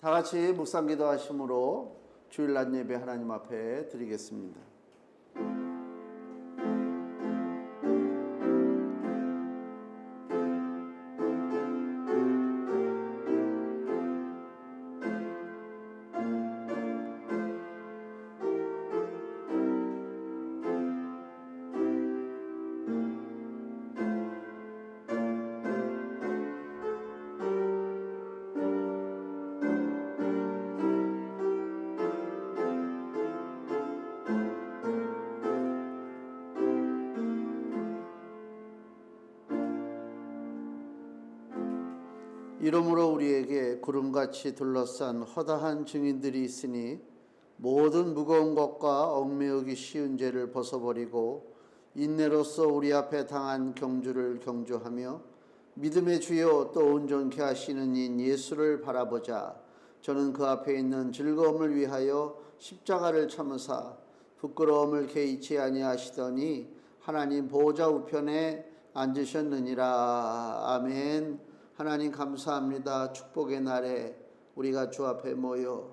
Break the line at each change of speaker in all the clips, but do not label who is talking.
다 같이 묵상 기도하심으로 주일 낮 예배 하나님 앞에 드리겠습니다. 이러므로 우리에게 구름같이 둘러싼 허다한 증인들이 있으니 모든 무거운 것과 얽매이기 쉬운 죄를 벗어버리고 인내로써 우리 앞에 당한 경주를 경주하며 믿음의 주요 또 온전케 하시는 인 예수를 바라보자. 저는 그 앞에 있는 즐거움을 위하여 십자가를 참으사 부끄러움을 개의치 아니하시더니 하나님 보좌 우편에 앉으셨느니라. 아멘. 하나님 감사합니다. 축복의 날에 우리가 주 앞에 모여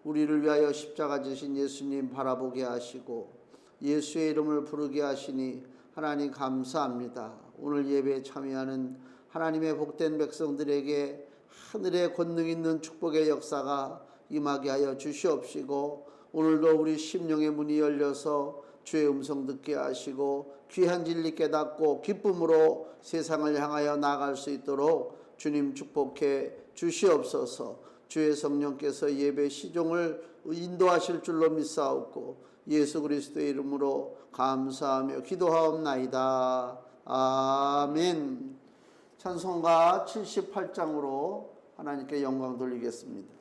우리를 위하여 십자가 지신 예수님 바라보게 하시고 예수의 이름을 부르게 하시니 하나님 감사합니다. 오늘 예배에 참여하는 하나님의 복된 백성들에게 하늘의 권능 있는 축복의 역사가 임하게 하여 주시옵시고 오늘도 우리 심령의 문이 열려서 주의 음성 듣게 하시고 귀한 진리 깨닫고 기쁨으로 세상을 향하여 나아갈 수 있도록 주님 축복해 주시옵소서. 주의 성령께서 예배 시종을 인도하실 줄로 믿사옵고 예수 그리스도의 이름으로 감사하며 기도하옵나이다. 아멘. 찬송가 78장으로 하나님께 영광 돌리겠습니다.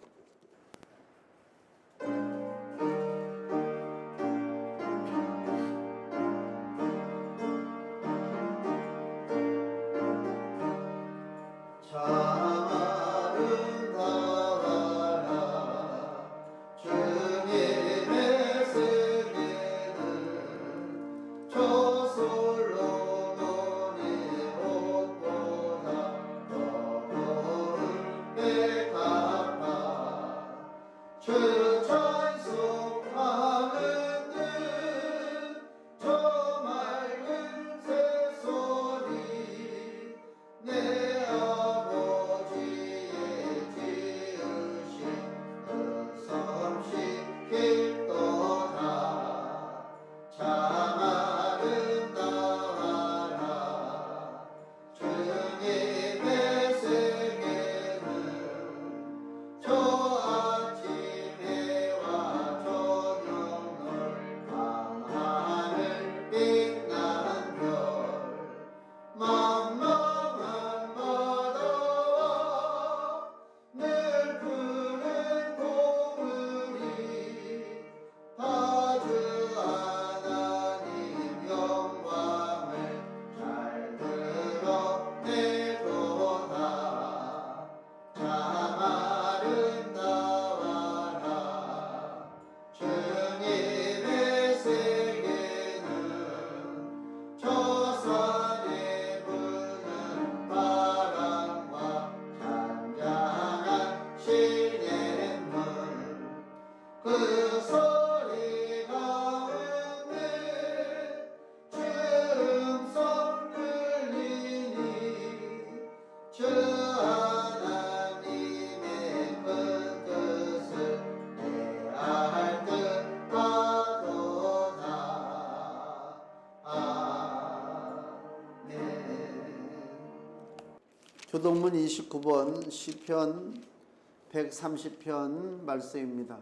교동문 29번 시편 130편 말씀입니다.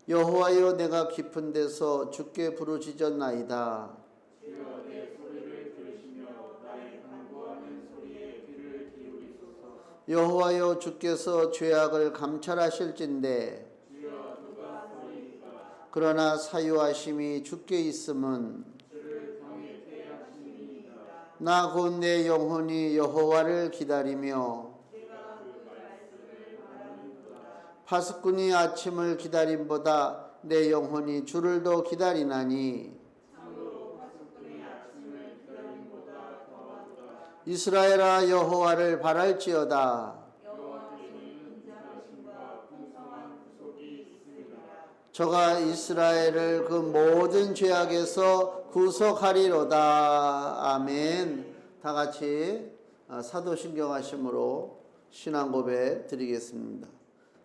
여호와여 내가 깊은 데서 주께 부르짖었나이다.
주여 내 소리를 들으시며 나의 간구하는 소리에 귀를 기울이소서.
여호와여 주께서 죄악을 감찰하실진대
주여 누가 서리이까.
그러나 사유하심이 주께 있음은 나 곧 내 영혼이 여호와를 기다리며 파수꾼이 아침을 기다림보다 내 영혼이 주를 더 기다리나니 이스라엘아 여호와를 바랄지어다. 저가 이스라엘을 그 모든 죄악에서 구속하리로다. 아멘. 다 같이 사도신경 하심으로 신앙 고백 드리겠습니다.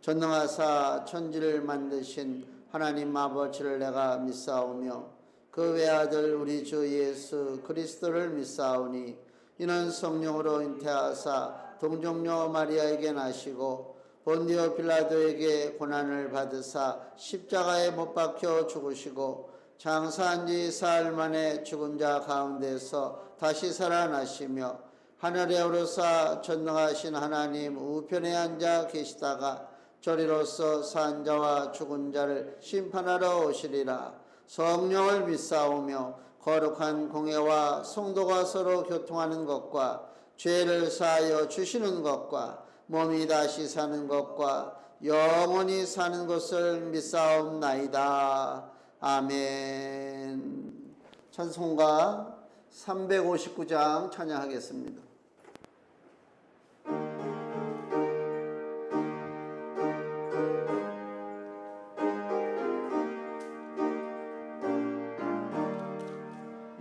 전능하사 천지를 만드신 하나님 아버지를 내가 믿사오며 그 외아들 우리 주 예수 그리스도를 믿사오니 이는 성령으로 잉태하사 동정녀 마리아에게 나시고 본디오 빌라도에게 고난을 받으사 십자가에 못 박혀 죽으시고 장사한 지 사흘 만에 죽은 자 가운데서 다시 살아나시며 하늘에 오르사 전능하신 하나님 우편에 앉아 계시다가 저리로서 산 자와 죽은 자를 심판하러 오시리라. 성령을 믿사오며 거룩한 공회와 성도가 서로 교통하는 것과 죄를 사하여 주시는 것과 몸이 다시 사는 것과 영원히 사는 것을 믿사옵나이다. 아멘. 찬송가 359장 찬양하겠습니다.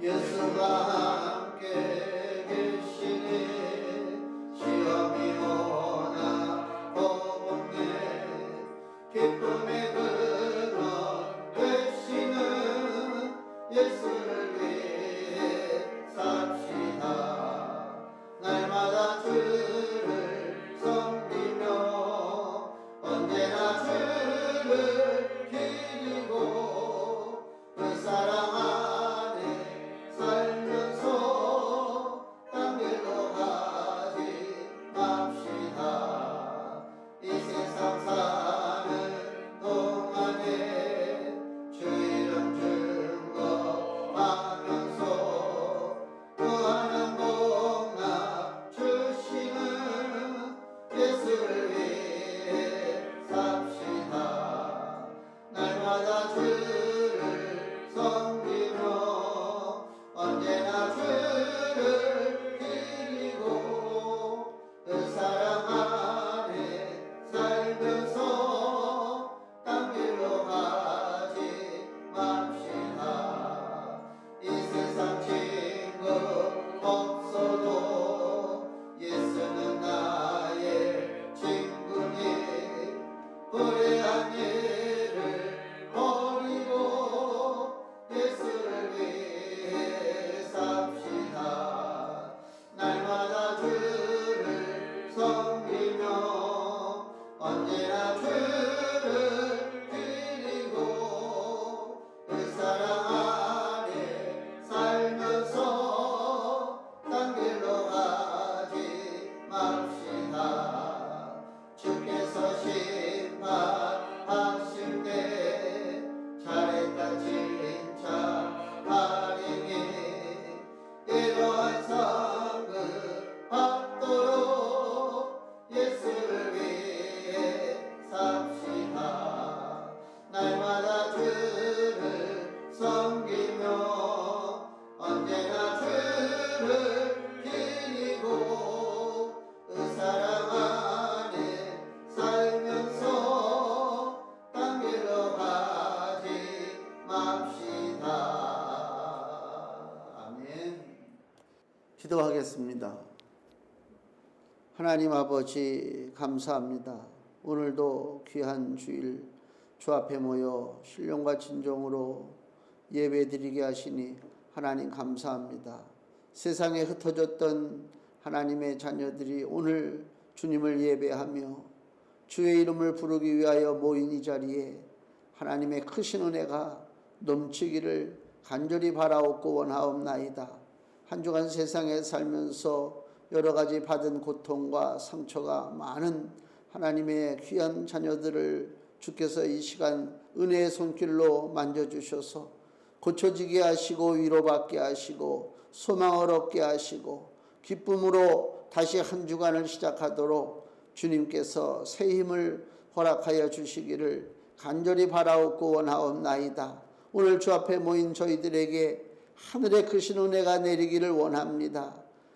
예수가 함께 계시네. 시험이 오나 보복네. 기쁨의 근원 되시는 예수를 위해 삽시다. 날마다 주를 섬기며 언제나 주를 기리고 그 사랑 안에 살면서 딴 길로 가지 맙시다. 이 세상 사는 동안에 주 이름 증거하면서 무한한 복락 주시는 예수를 위해 삽시다. 날마다 주를 섬기며 언제나 주를 기리고 그 사랑 안에 살면서 딴 길로 가지 맙시다. 이 세상 친구 없어도 예수는 나의 친구니 불의한 일을 버리고 예수를 위해 삽시다. 날마다 주를 섬기며 언제나 주를 기리고 그 사랑 안에 살면서 딴 길로 가지 맙시다. 주께서 심판하실 때 잘했다 진짜 할인이 이러한 상급 받도록 예수를 위해 삽시다. 날마다 주를 섬기며 언제나 주를 기리고 그 사랑 안에 살면서 딴 길로 가지 맙시다. 아멘. 기도하겠습니다. 하나님 아버지 감사합니다. 오늘도 귀한 주일 주 앞에 모여 신령과 진정으로 예배드리게 하시니 하나님 감사합니다. 세상에 흩어졌던 하나님의 자녀들이 오늘 주님을 예배하며 주의 이름을 부르기 위하여 모인 이 자리에 하나님의 크신 은혜가 넘치기를 간절히 바라옵고 원하옵나이다. 한 주간 세상에 살면서 여러 가지 받은 고통과 상처가 많은 하나님의 귀한 자녀들을 주께서 이 시간 은혜의 손길로 만져주셔서 고쳐지게 하시고 위로받게 하시고 소망을 얻게 하시고 기쁨으로 다시 한 주간을 시작하도록 주님께서 새 힘을 허락하여 주시기를 간절히 바라옵고 원하옵나이다. 오늘 주 앞에 모인 저희들에게 하늘의 크신 은혜가 내리기를 원합니다.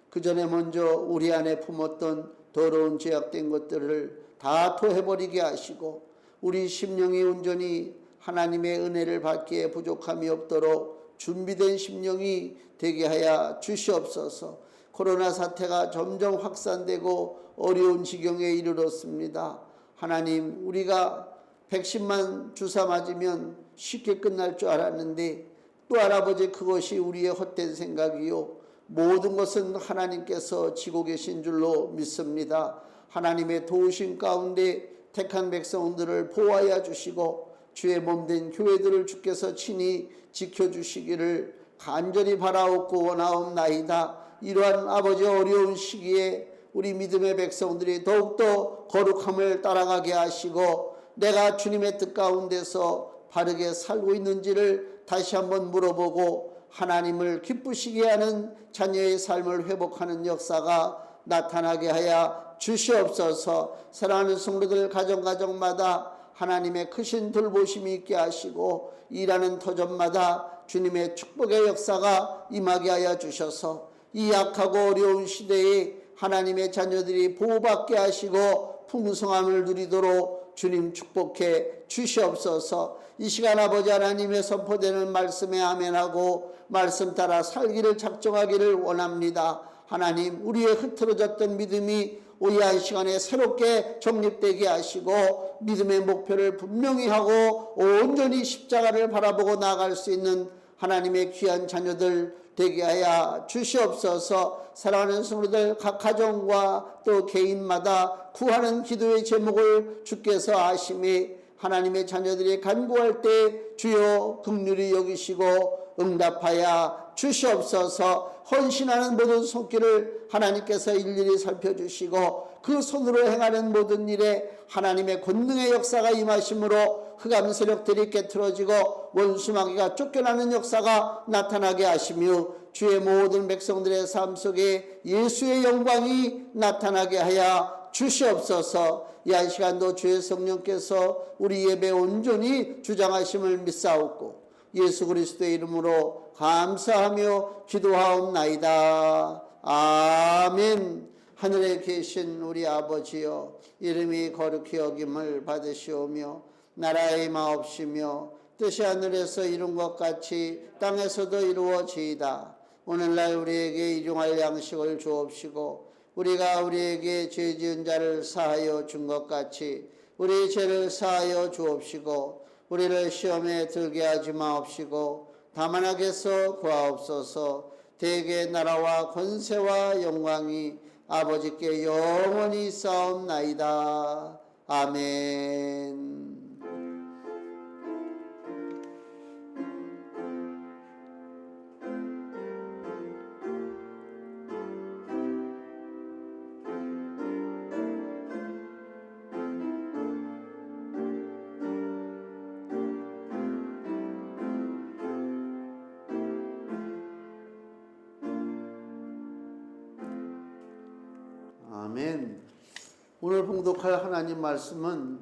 그 전에 먼저 우리 안에 품었던 더러운 죄악된 것들을 다 토해버리게 하시고 우리 심령이 온전히 하나님의 은혜를 받기에 부족함이 없도록 준비된 심령이 되게 하여 주시옵소서. 코로나 사태가 점점 확산되고 어려운 지경에 이르렀습니다. 하나님, 우리가 백신만 주사 맞으면 쉽게 끝날 줄 알았는데 또 할아버지, 그것이 우리의 헛된 생각이요, 모든 것은 하나님께서 지고 계신 줄로 믿습니다. 하나님의 도우심 가운데 택한 백성들을 보호하여 주시고 주의 몸된 교회들을 주께서 친히 지켜주시기를 간절히 바라옵고 원하옵나이다. 이러한 아버지 어려운 시기에 우리 믿음의 백성들이 더욱더 거룩함을 따라가게 하시고 내가 주님의 뜻 가운데서 바르게 살고 있는지를 다시 한번 물어보고 하나님을 기쁘시게 하는 자녀의 삶을 회복하는 역사가 나타나게 하여 주시옵소서. 사랑하는 성도들 가정마다 하나님의 크신 돌보심이 있게 하시고 일하는 터전마다 주님의 축복의 역사가 임하게 하여 주셔서 이 약하고 어려운 시대에 하나님의 자녀들이 보호받게 하시고 풍성함을 누리도록 주님 축복해 주시옵소서. 이 시간 아버지 하나님의 선포되는 말씀에 아멘하고 말씀 따라 살기를 작정하기를 원합니다. 하나님, 우리의 흐트러졌던 믿음이 오이한 시간에 새롭게 정립되게 하시고 믿음의 목표를 분명히 하고 온전히 십자가를 바라보고 나아갈 수 있는 하나님의 귀한 자녀들 되게 하여 주시옵소서. 사랑하는 성도들 각 가정과 또 개인마다 구하는 기도의 제목을 주께서 아심이 하나님의 자녀들이 간구할 때 주여 긍휼히 여기시고 응답하여 주시옵소서. 헌신하는 모든 손길을 하나님께서 일일이 살펴주시고 그 손으로 행하는 모든 일에 하나님의 권능의 역사가 임하심으로 흑암 세력들이 깨트러지고 원수마귀가 쫓겨나는 역사가 나타나게 하시며 주의 모든 백성들의 삶 속에 예수의 영광이 나타나게 하여 주시옵소서. 이 한 시간도 주의 성령께서 우리 예배 온전히 주장하심을 믿사옵고 예수 그리스도의 이름으로 감사하며 기도하옵나이다. 아멘. 하늘에 계신 우리 아버지여, 이름이 거룩히 여김을 받으시오며 나라의 마옵시며 뜻이 하늘에서 이룬 것 같이 땅에서도 이루어지이다. 오늘날 우리에게 일용할 양식을 주옵시고 우리가 우리에게 죄 지은 자를 사하여 준 것 같이 우리 죄를 사하여 주옵시고 우리를 시험에 들게 하지 마옵시고 다만 악에서 구하옵소서. 대개 나라와 권세와 영광이 아버지께 영원히 있사옵나이다. 아멘. 아멘. 오늘 봉독할 하나님 말씀은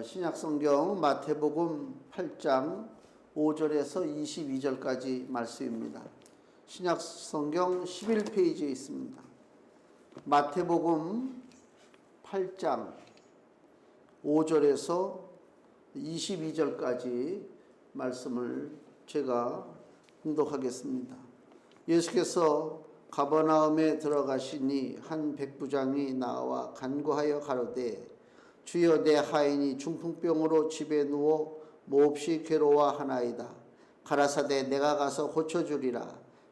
신약성경 마태복음 8장 5절에서 22절까지 말씀입니다. 신약성경 11페이지에 있습니다. 마태복음 8장 5절에서 22절까지 말씀을 제가 봉독하겠습니다. 예수께서 가버나움에 들어가시니 한 백부장이 나와 간구하여 가로되 주여, 내 하인이 중풍병으로 집에 누워 몹시 괴로워하나이다. 가라사대 내가 가서 고쳐주리라.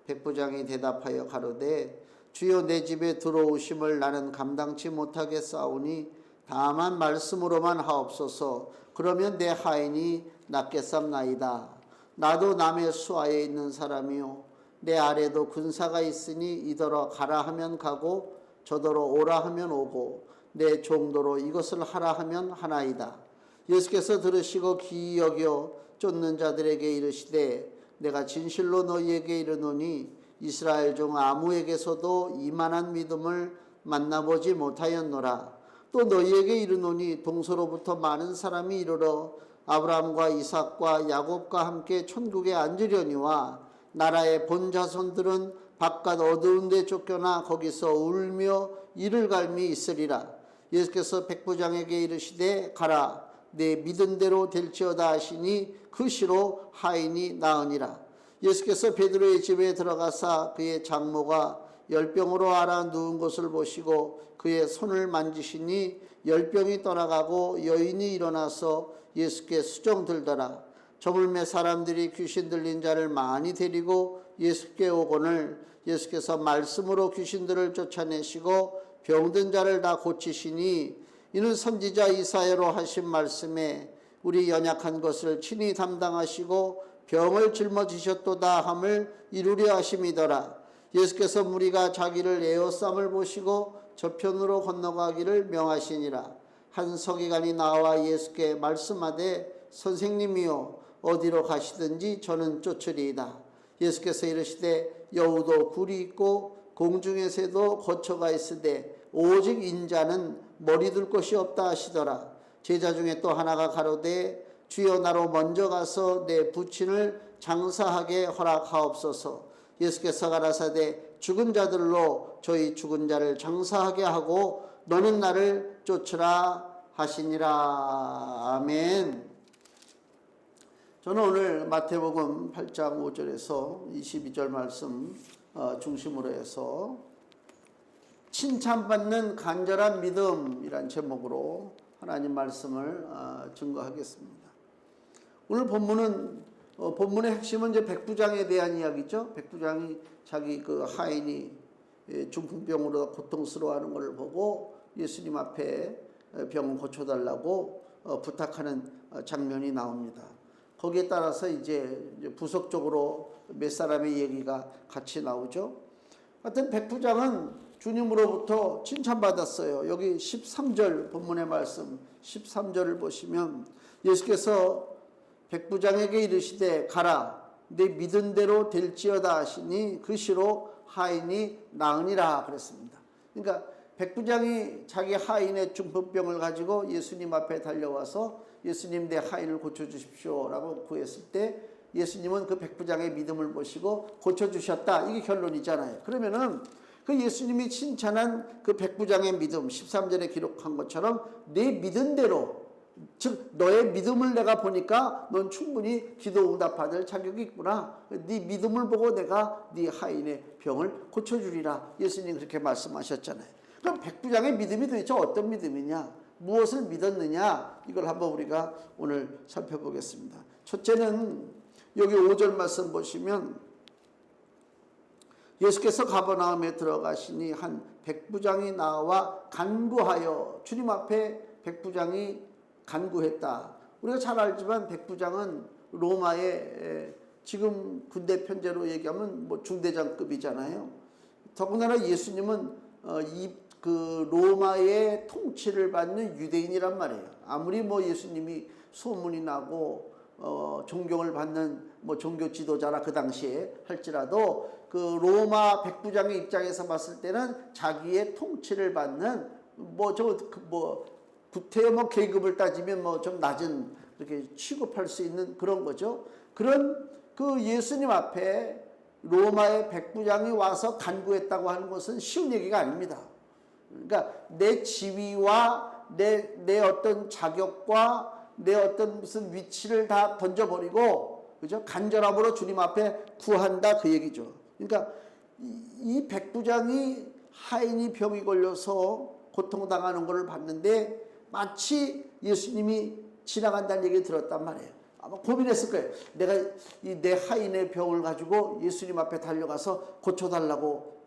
백부장이 대답하여 가로되 주여, 내 집에 들어오심을 나는 감당치 못하겠사오니 다만 말씀으로만 하옵소서. 그러면 내 하인이 낫겠삼나이다. 나도 남의 수하에 있는 사람이요 내 아래도 군사가 있으니 이더러 가라 하면 가고 저더러 오라 하면 오고 내 종도로 이것을 하라 하면 하나이다. 예수께서 들으시고 기이 여겨 쫓는 자들에게 이르시되 내가 진실로 너희에게 이르노니 이스라엘 중 아무에게서도 이만한 믿음을 만나보지 못하였노라. 또 너희에게 이르노니 동서로부터 많은 사람이 이르러 아브라함과 이삭과 야곱과 함께 천국에 앉으려니와 나라의 본 자손들은 바깥 어두운 데 쫓겨나 거기서 울며 이를 갈미 있으리라. 예수께서 백부장에게 이르시되 가라. 내 믿은 대로 될지어다 하시니 그 시로 하인이 나으니라. 예수께서 베드로의 집에 들어가사 그의 장모가 열병으로 앓아 누운 것을 보시고 그의 손을 만지시니 열병이 떠나가고 여인이 일어나서 예수께 수종들더라. 저물매 사람들이 귀신 들린 자를 많이 데리고 예수께 오거늘 예수께서 말씀으로 귀신들을 쫓아내시고 병든 자를 다 고치시니 이는 선지자 이사야로 하신 말씀에 우리 연약한 것을 친히 담당하시고 병을 짊어지셨도다 함을 이루려 하심이더라. 예수께서 무리가 자기를 에워쌈을 보시고 저편으로 건너가기를 명하시니라. 한 서기관이 나와 예수께 말씀하되 선생님이여 어디로 가시든지 저는 쫓으리이다. 예수께서 이르시되 여우도 굴이 있고 공중의 새도 거처가 있으되 오직 인자는 머리 둘 곳이 없다 하시더라. 제자 중에 또 하나가 가로되 주여 나로 먼저 가서 내 부친을 장사하게 허락하옵소서. 예수께서 가라사대 죽은 자들로 저희 죽은 자를 장사하게 하고 너는 나를 쫓으라 하시니라. 아멘. 저는 오늘 마태복음 8장 5절에서 22절 말씀 중심으로 해서 칭찬받는 간절한 믿음이란 제목으로 하나님 말씀을 증거하겠습니다. 오늘 본문의 핵심은 이제 백부장에 대한 이야기죠. 백부장이 자기 그 하인이 중풍병으로 고통스러워하는 것을 보고 예수님 앞에 병을 고쳐달라고 부탁하는 장면이 나옵니다. 거기에 따라서 이제 부속적으로 몇 사람의 얘기가 같이 나오죠. 하여튼 백부장은 주님으로부터 칭찬받았어요. 여기 13절 본문의 말씀 13절을 보시면 예수께서 백부장에게 이르시되 가라 내 믿은 대로 될지어다 하시니 그 시로 하인이 나으니라 그랬습니다. 그러니까 백부장이 자기 하인의 중풍병을 가지고 예수님 앞에 달려와서 예수님 내 하인을 고쳐주십시오 라고 구했을 때 예수님은 그 백부장의 믿음을 보시고 고쳐주셨다. 이게 결론이잖아요. 그러면은 그 예수님이 칭찬한 그 백부장의 믿음 13절에 기록한 것처럼 내 믿은 대로 즉 너의 믿음을 내가 보니까 넌 충분히 기도 응답받을 자격이 있구나. 네 믿음을 보고 내가 네 하인의 병을 고쳐주리라. 예수님 그렇게 말씀하셨잖아요. 그럼 백부장의 믿음이 도대체 어떤 믿음이냐? 무엇을 믿었느냐? 이걸 한번 우리가 오늘 살펴보겠습니다. 첫째는 여기 5절 말씀 보시면 예수께서 가버나움에 들어가시니 한 백부장이 나와 간구하여 주님 앞에 백부장이 간구했다. 우리가 잘 알지만 백부장은 로마의 지금 군대 편제로 얘기하면 뭐 중대장급이잖아요. 더군다나 예수님은 그 로마의 통치를 받는 유대인이란 말이에요. 아무리 뭐 예수님이 소문이 나고 존경을 받는 뭐 종교 지도자라 그 당시에 할지라도 그 로마 백부장의 입장에서 봤을 때는 자기의 통치를 받는 구태여 뭐 계급을 따지면 뭐 좀 낮은 이렇게 취급할 수 있는 그런 거죠. 그런 그 예수님 앞에 로마의 백부장이 와서 간구했다고 하는 것은 쉬운 얘기가 아닙니다. 그러니까 내 지위와 내 어떤 자격과 내 어떤 무슨 위치를 다 던져버리고 그죠? 간절함으로 주님 앞에 구한다 그 얘기죠. 그러니까 이 백부장이 하인이 병이 걸려서 고통당하는 것을 봤는데 마치 예수님이 지나간다는 얘기를 들었단 말이에요. 아마 고민했을 거예요. 내가 내 하인의 병을 가지고 예수님 앞에 달려가서 고쳐달라고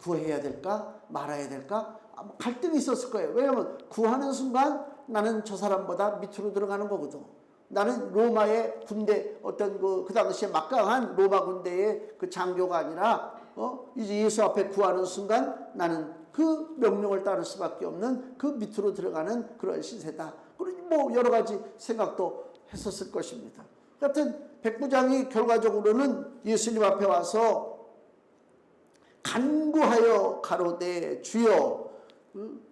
구해야 될까 말아야 될까 아마 갈등이 있었을 거예요. 왜냐하면 구하는 순간 나는 저 사람보다 밑으로 들어가는 거거든. 나는 로마의 군대 어떤 그 당시에 막강한 로마 군대의 그 장교가 아니라 이제 예수 앞에 구하는 순간 나는 그 명령을 따를 수밖에 없는 그 밑으로 들어가는 그런 시세다. 그러니 뭐 여러 가지 생각도 했었을 것입니다. 하여튼 백부장이 결과적으로는 예수님 앞에 와서 간구하여 가로되 주여,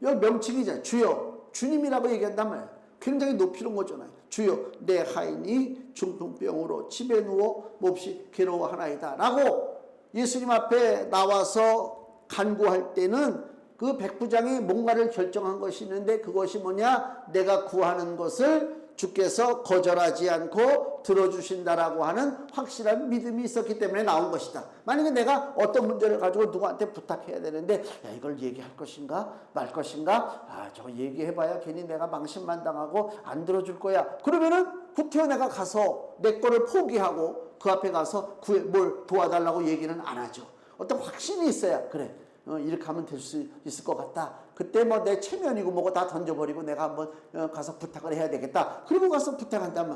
여기 명칭이잖아요. 주여, 주님이라고 얘기한단 말이에요. 굉장히 높이는 거잖아요. 주여, 내 하인이 중풍병으로 집에 누워 몹시 괴로워하나이다 라고 예수님 앞에 나와서 간구할 때는 그 백부장이 뭔가를 결정한 것이 있는데 그것이 뭐냐? 내가 구하는 것을 주께서 거절하지 않고 들어주신다라고 하는 확실한 믿음이 있었기 때문에 나온 것이다. 만약에 내가 어떤 문제를 가지고 누구한테 부탁해야 되는데 야, 이걸 얘기할 것인가 말 것인가? 아, 저거 얘기해봐야 괜히 내가 망신만당하고 안 들어줄 거야. 그러면은 구태여 내가 가서 내 거를 포기하고 그 앞에 가서 뭘 도와달라고 얘기는 안 하죠. 어떤 확신이 있어야 그래. 이렇게 하면 될 수 있을 것 같다. 그때 뭐 내 체면이고 뭐고 다 던져버리고 내가 한번 가서 부탁을 해야 되겠다. 그러고 가서 부탁한단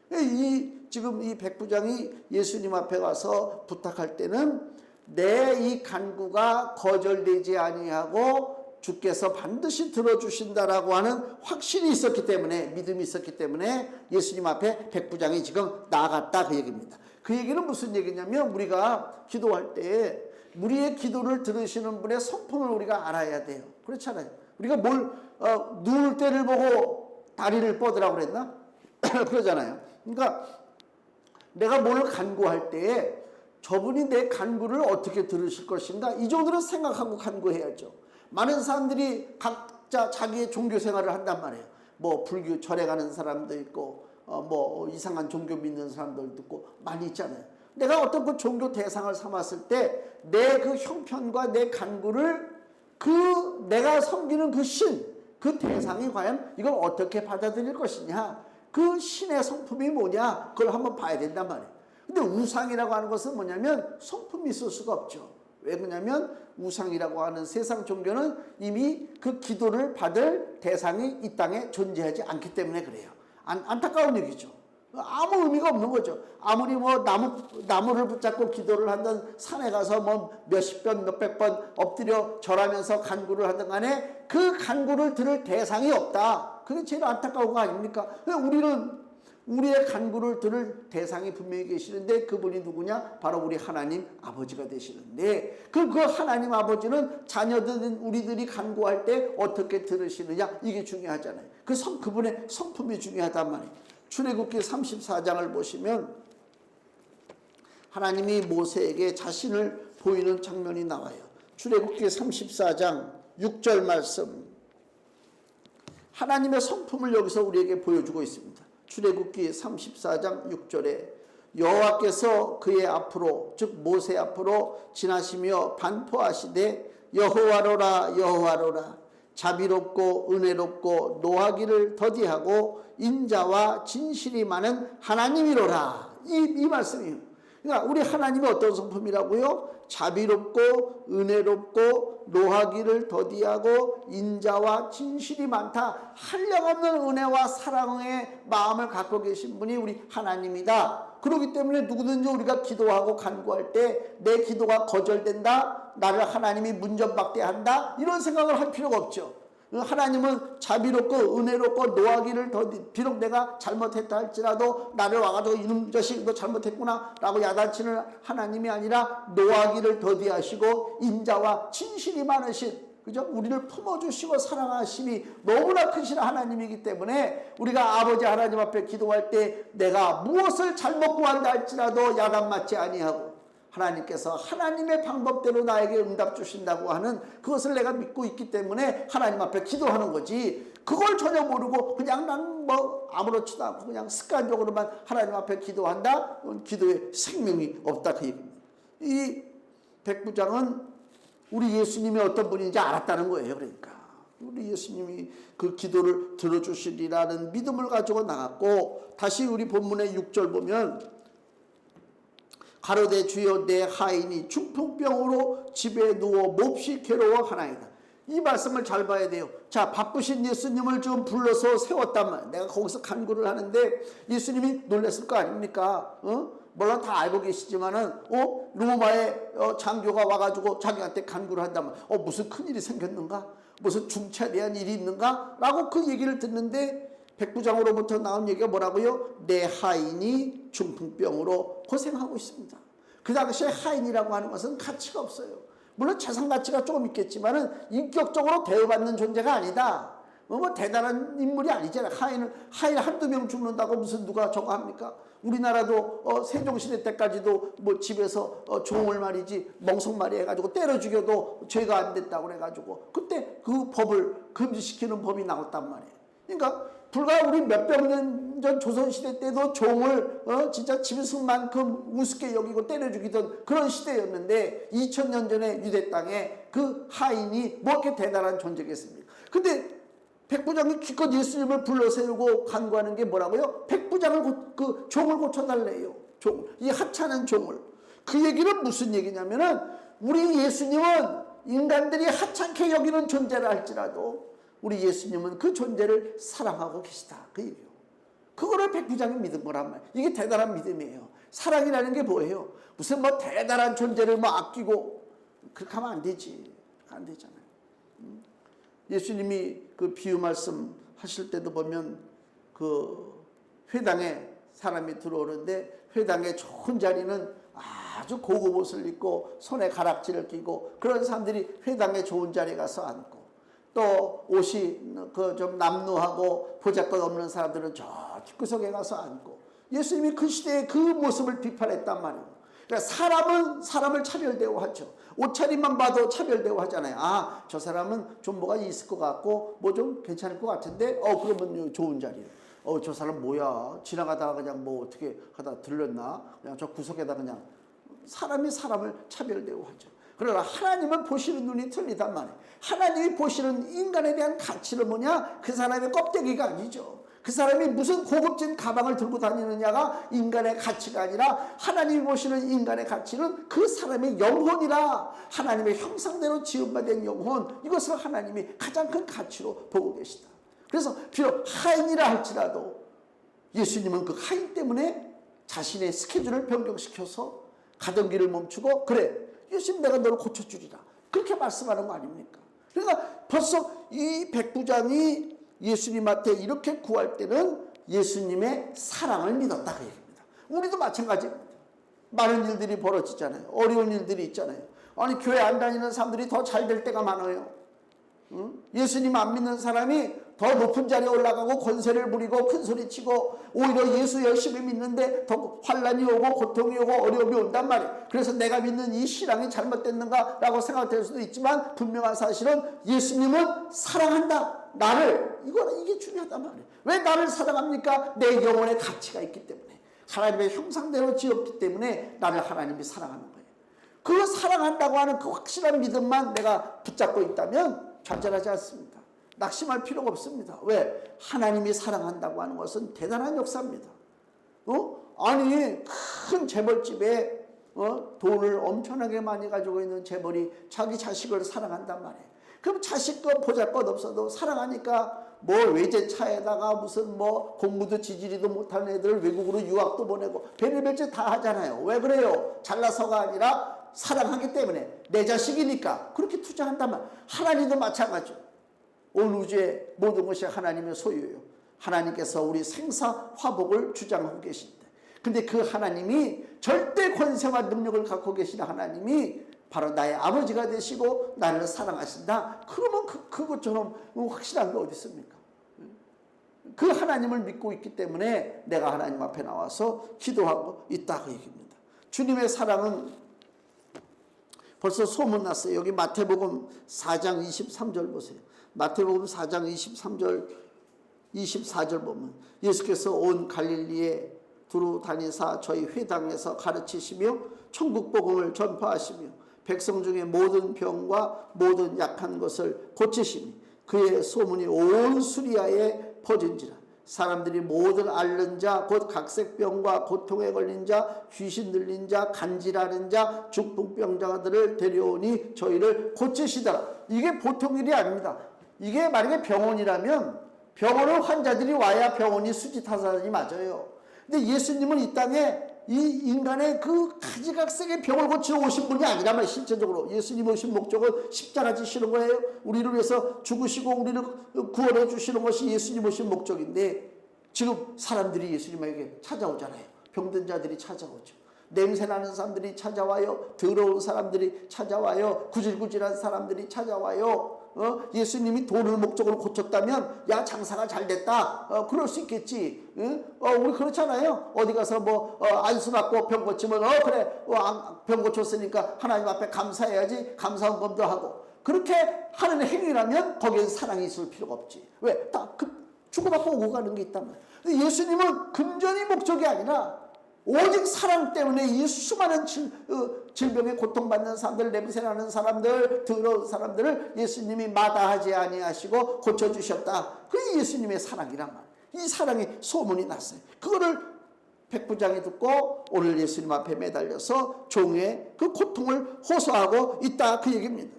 말이에요. 지금 이 백부장이 예수님 앞에 가서 부탁할 때는 내 이 간구가 거절되지 아니하고 주께서 반드시 들어주신다라고 하는 확신이 있었기 때문에, 믿음이 있었기 때문에 예수님 앞에 백부장이 지금 나아갔다, 그 얘기입니다. 그 얘기는 무슨 얘기냐면 우리가 기도할 때 우리의 기도를 들으시는 분의 성품을 우리가 알아야 돼요. 그렇잖아요. 우리가 누울 때를 보고 다리를 뻗으라고 그랬나? 그러잖아요. 그러니까 내가 뭘 간구할 때 저분이 내 간구를 어떻게 들으실 것인가, 이 정도는 생각하고 간구해야죠. 많은 사람들이 각자 자기의 종교 생활을 한단 말이에요. 뭐 불교 절에 가는 사람도 있고 뭐 이상한 종교 믿는 사람들도 있고 많이 있잖아요. 내가 어떤 그 종교 대상을 삼았을 때 내 그 형편과 내 간구를 내가 섬기는 그 신, 그 대상이 과연 이걸 어떻게 받아들일 것이냐, 그 신의 성품이 뭐냐, 그걸 한번 봐야 된단 말이에요. 근데 우상이라고 하는 것은 뭐냐면 성품이 있을 수가 없죠. 왜 그러냐면 우상이라고 하는 세상 종교는 이미 그 기도를 받을 대상이 이 땅에 존재하지 않기 때문에 그래요. 안타까운 얘기죠. 아무 의미가 없는 거죠. 아무리 뭐 나무를 붙잡고 기도를 하든 산에 가서 뭐 몇십 번 몇백 번 엎드려 절하면서 간구를 하든 간에 그 간구를 들을 대상이 없다. 그게 제일 안타까운 거 아닙니까? 우리는 우리의 간구를 들을 대상이 분명히 계시는데 그분이 누구냐? 바로 우리 하나님 아버지가 되시는데 그 하나님 아버지는 자녀들은 우리들이 간구할 때 어떻게 들으시느냐, 이게 중요하잖아요. 그분의 성품이 중요하단 말이에요. 출애굽기 34장을 보시면 하나님이 모세에게 자신을 보이는 장면이 나와요. 출애굽기 34장 6절 말씀, 하나님의 성품을 여기서 우리에게 보여주고 있습니다. 출애굽기 34장 6절에 여호와께서 그의 앞으로, 즉 모세 앞으로 지나시며 반포하시되 여호와로라 여호와로라, 자비롭고 은혜롭고 노하기를 더디하고 인자와 진실이 많은 하나님이로라. 이 말씀이에요. 그러니까 우리 하나님이 어떤 성품이라고요? 자비롭고 은혜롭고 노하기를 더디하고 인자와 진실이 많다. 한량없는 은혜와 사랑의 마음을 갖고 계신 분이 우리 하나님이다. 그렇기 때문에 누구든지 우리가 기도하고 간구할 때 내 기도가 거절된다, 나를 하나님이 문전박대 한다, 이런 생각을 할 필요가 없죠. 하나님은 자비롭고 은혜롭고 노하기를 비록 내가 잘못했다 할지라도 나를 와가지고 이놈 자식 너 잘못했구나 라고 야단치는 하나님이 아니라 노하기를 더디하시고 인자와 진실이 많으신, 그죠? 우리를 품어주시고 사랑하심이 너무나 크신 하나님이기 때문에 우리가 아버지 하나님 앞에 기도할 때 내가 무엇을 잘못 구한다 할지라도 야단 맞지 아니하고 하나님께서 하나님의 방법대로 나에게 응답 주신다고 하는 그것을 내가 믿고 있기 때문에 하나님 앞에 기도하는 거지, 그걸 전혀 모르고 그냥 난 뭐 아무렇지도 않고 그냥 습관적으로만 하나님 앞에 기도한다? 기도에 생명이 없다, 그 얘기입니다. 이 백부장은 우리 예수님이 어떤 분인지 알았다는 거예요. 그러니까 우리 예수님이 그 기도를 들어주시리라는 믿음을 가지고 나갔고, 다시 우리 본문의 6절 보면 가로되 주여 내 하인이 중풍병으로 집에 누워 몹시 괴로워하나이다. 이 말씀을 잘 봐야 돼요. 자, 바쁘신 예수님을 좀 불러서 세웠단 말이에요. 내가 거기서 간구를 하는데 예수님이 놀랐을 거 아닙니까? 물론 다 알고 계시지만은 로마의 장교가 와가지고 자기한테 간구를 한다면 무슨 큰일이 생겼는가? 무슨 중차대한 일이 있는가? 라고 그 얘기를 듣는데 백부장으로부터 나온 얘기가 뭐라고요? 내 하인이 중풍병으로 고생하고 있습니다. 그 당시에 하인이라고 하는 것은 가치가 없어요. 물론 재산 가치가 조금 있겠지만은 인격적으로 대우받는 존재가 아니다. 뭐 대단한 인물이 아니잖아요. 하인 한두 명 죽는다고 무슨 누가 저거 합니까? 우리나라도 세종시대 때까지도 뭐 집에서 종을 말이지 멍석말이 해가지고 때려 죽여도 죄가 안 됐다고 그래가지고 그때 그 법을 금지시키는 법이 나왔단 말이에요. 그러니까 불과 우리 몇백 년 전 조선시대 때도 종을 진짜 짐승만큼 우습게 여기고 때려 죽이던 그런 시대였는데 2000년 전에 유대 땅에 그 하인이 뭐 이렇게 대단한 존재겠습니까? 근데 백부장이 기껏 예수님을 불러 세우고 간구하는 게 뭐라고요? 백부장을 그 종을 고쳐달래요. 이 하찮은 종을. 그 얘기는 무슨 얘기냐면은 우리 예수님은 인간들이 하찮게 여기는 존재라 할지라도 우리 예수님은 그 존재를 사랑하고 계시다. 그 얘기예요. 그거를 백부장이 믿은 거란 말이에요. 이게 대단한 믿음이에요. 사랑이라는 게 뭐예요? 무슨 뭐 대단한 존재를 뭐 아끼고 그렇게 하면 안 되지. 안 되잖아요. 예수님이 그 비유 말씀 하실 때도 보면 그 회당에 사람이 들어오는데 회당에 좋은 자리는 아주 고급 옷을 입고 손에 가락지를 끼고 그런 사람들이 회당에 좋은 자리에 가서 앉고 또 옷이 그 좀 남루하고 보잘것 없는 사람들은 저 뒷구석에 가서 앉고 예수님이 그 시대의 그 모습을 비판했단 말이에요. 그러니까 사람은 사람을 차별 대우하죠. 옷차림만 봐도 차별 대우하잖아요. 아, 저 사람은 좀 뭐가 있을 것 같고 뭐 좀 괜찮을 것 같은데 그러면 좋은 자리예요. 저 사람 뭐야 지나가다가 그냥 뭐 어떻게 하다 들렸나 그냥 저 구석에다 그냥 사람이 사람을 차별 대우하죠. 그러나 하나님은 보시는 눈이 틀리단 말이에요. 하나님이 보시는 인간에 대한 가치는 뭐냐? 그 사람의 껍데기가 아니죠. 그 사람이 무슨 고급진 가방을 들고 다니느냐가 인간의 가치가 아니라 하나님이 보시는 인간의 가치는 그 사람의 영혼이라 하나님의 형상대로 지음받은 영혼 이것을 하나님이 가장 큰 가치로 보고 계시다. 그래서 비록 하인이라 할지라도 예수님은 그 하인 때문에 자신의 스케줄을 변경시켜서 가던 길을 멈추고 그래 예수님 내가 너를 고쳐주리라 그렇게 말씀하는 거 아닙니까? 그러니까 벌써 이 백부장이 예수님한테 이렇게 구할 때는 예수님의 사랑을 믿었다 그 얘기입니다. 우리도 마찬가지입니다. 많은 일들이 벌어지잖아요. 어려운 일들이 있잖아요. 아니 교회 안 다니는 사람들이 더 잘 될 때가 많아요. 응? 예수님 안 믿는 사람이 더 높은 자리에 올라가고 권세를 부리고 큰소리치고 오히려 예수 열심히 믿는데 더 환난이 오고 고통이 오고 어려움이 온단 말이에요. 그래서 내가 믿는 이 신앙이 잘못됐는가 라고 생각될 수도 있지만 분명한 사실은 예수님은 사랑한다. 나를 이게 중요하단 말이에요. 왜 나를 사랑합니까? 내 영혼의 가치가 있기 때문에 하나님의 형상대로 지었기 때문에 나를 하나님이 사랑하는 거예요. 그 사랑한다고 하는 그 확실한 믿음만 내가 붙잡고 있다면 좌절하지 않습니다. 낙심할 필요가 없습니다. 왜? 하나님이 사랑한다고 하는 것은 대단한 역사입니다. 아니 큰 재벌집에 돈을 엄청나게 많이 가지고 있는 재벌이 자기 자식을 사랑한단 말이에요. 그럼 자식도 보잘것 없어도 사랑하니까 뭐 외제차에다가 무슨 뭐 공부도 지지리도 못하는 애들을 외국으로 유학도 보내고 별의별 짓 다 하잖아요. 왜 그래요? 잘나서가 아니라 사랑하기 때문에 내 자식이니까 그렇게 투자한단 말이에요. 하나님도 마찬가지죠. 온 우주의 모든 것이 하나님의 소유예요. 하나님께서 우리 생사화복을 주장하고 계신데 근데 그 하나님이 절대 권세와 능력을 갖고 계시는 하나님이 바로 나의 아버지가 되시고 나를 사랑하신다. 그러면 그것처럼 확실한 게 어디 있습니까? 그 하나님을 믿고 있기 때문에 내가 하나님 앞에 나와서 기도하고 있다 그 얘기입니다. 주님의 사랑은 벌써 소문났어요. 여기 마태복음 4장 23절 보세요. 마태복음 4장 23절 24절 보면 예수께서 온 갈릴리에 두루 다니사 저희 회당에서 가르치시며 천국 복음을 전파하시며 백성 중에 모든 병과 모든 약한 것을 고치시니 그의 소문이 온 수리아에 퍼진지라. 사람들이 모든 앓는 자 곧 각색병과 고통에 걸린 자 귀신 들린 자 간질하는 자 중풍병자들을 데려오니 저희를 고치시더라. 이게 보통 일이 아닙니다. 이게 만약에 병원이라면 병원은 환자들이 와야 병원이 수지타산이 맞아요. 근데 예수님은 이 땅에 이 인간의 그 가지각색의 병을 고치러 오신 분이 아니란 말이에요. 실제적으로 예수님 오신 목적은 십자가 지시는 거예요. 우리를 위해서 죽으시고 우리를 구원해 주시는 것이 예수님 오신 목적인데 지금 사람들이 예수님에게 찾아오잖아요. 병든 자들이 찾아오죠. 냄새나는 사람들이 찾아와요. 더러운 사람들이 찾아와요. 구질구질한 사람들이 찾아와요. 예수님이 돈을 목적으로 고쳤다면 야 장사가 잘 됐다 그럴 수 있겠지. 우리 그렇잖아요. 어디 가서 뭐 안수 받고 병 고치면 그래 병 고쳤으니까 하나님 앞에 감사해야지 감사헌금도 하고 그렇게 하는 행위라면 거기에 사랑이 있을 필요가 없지. 왜? 다 주고받고 오고 가는 게 있단 말이야. 근데 예수님은 금전이 목적이 아니라 오직 사랑 때문에 이 수많은 질병에 고통받는 사람들, 냄새나는 사람들, 더러운 사람들을 예수님이 마다하지 아니하시고 고쳐주셨다. 그게 예수님의 사랑이란 말이에요. 이 사랑이 소문이 났어요. 그거를 백부장이 듣고 오늘 예수님 앞에 매달려서 종의 그 고통을 호소하고 있다 그 얘기입니다.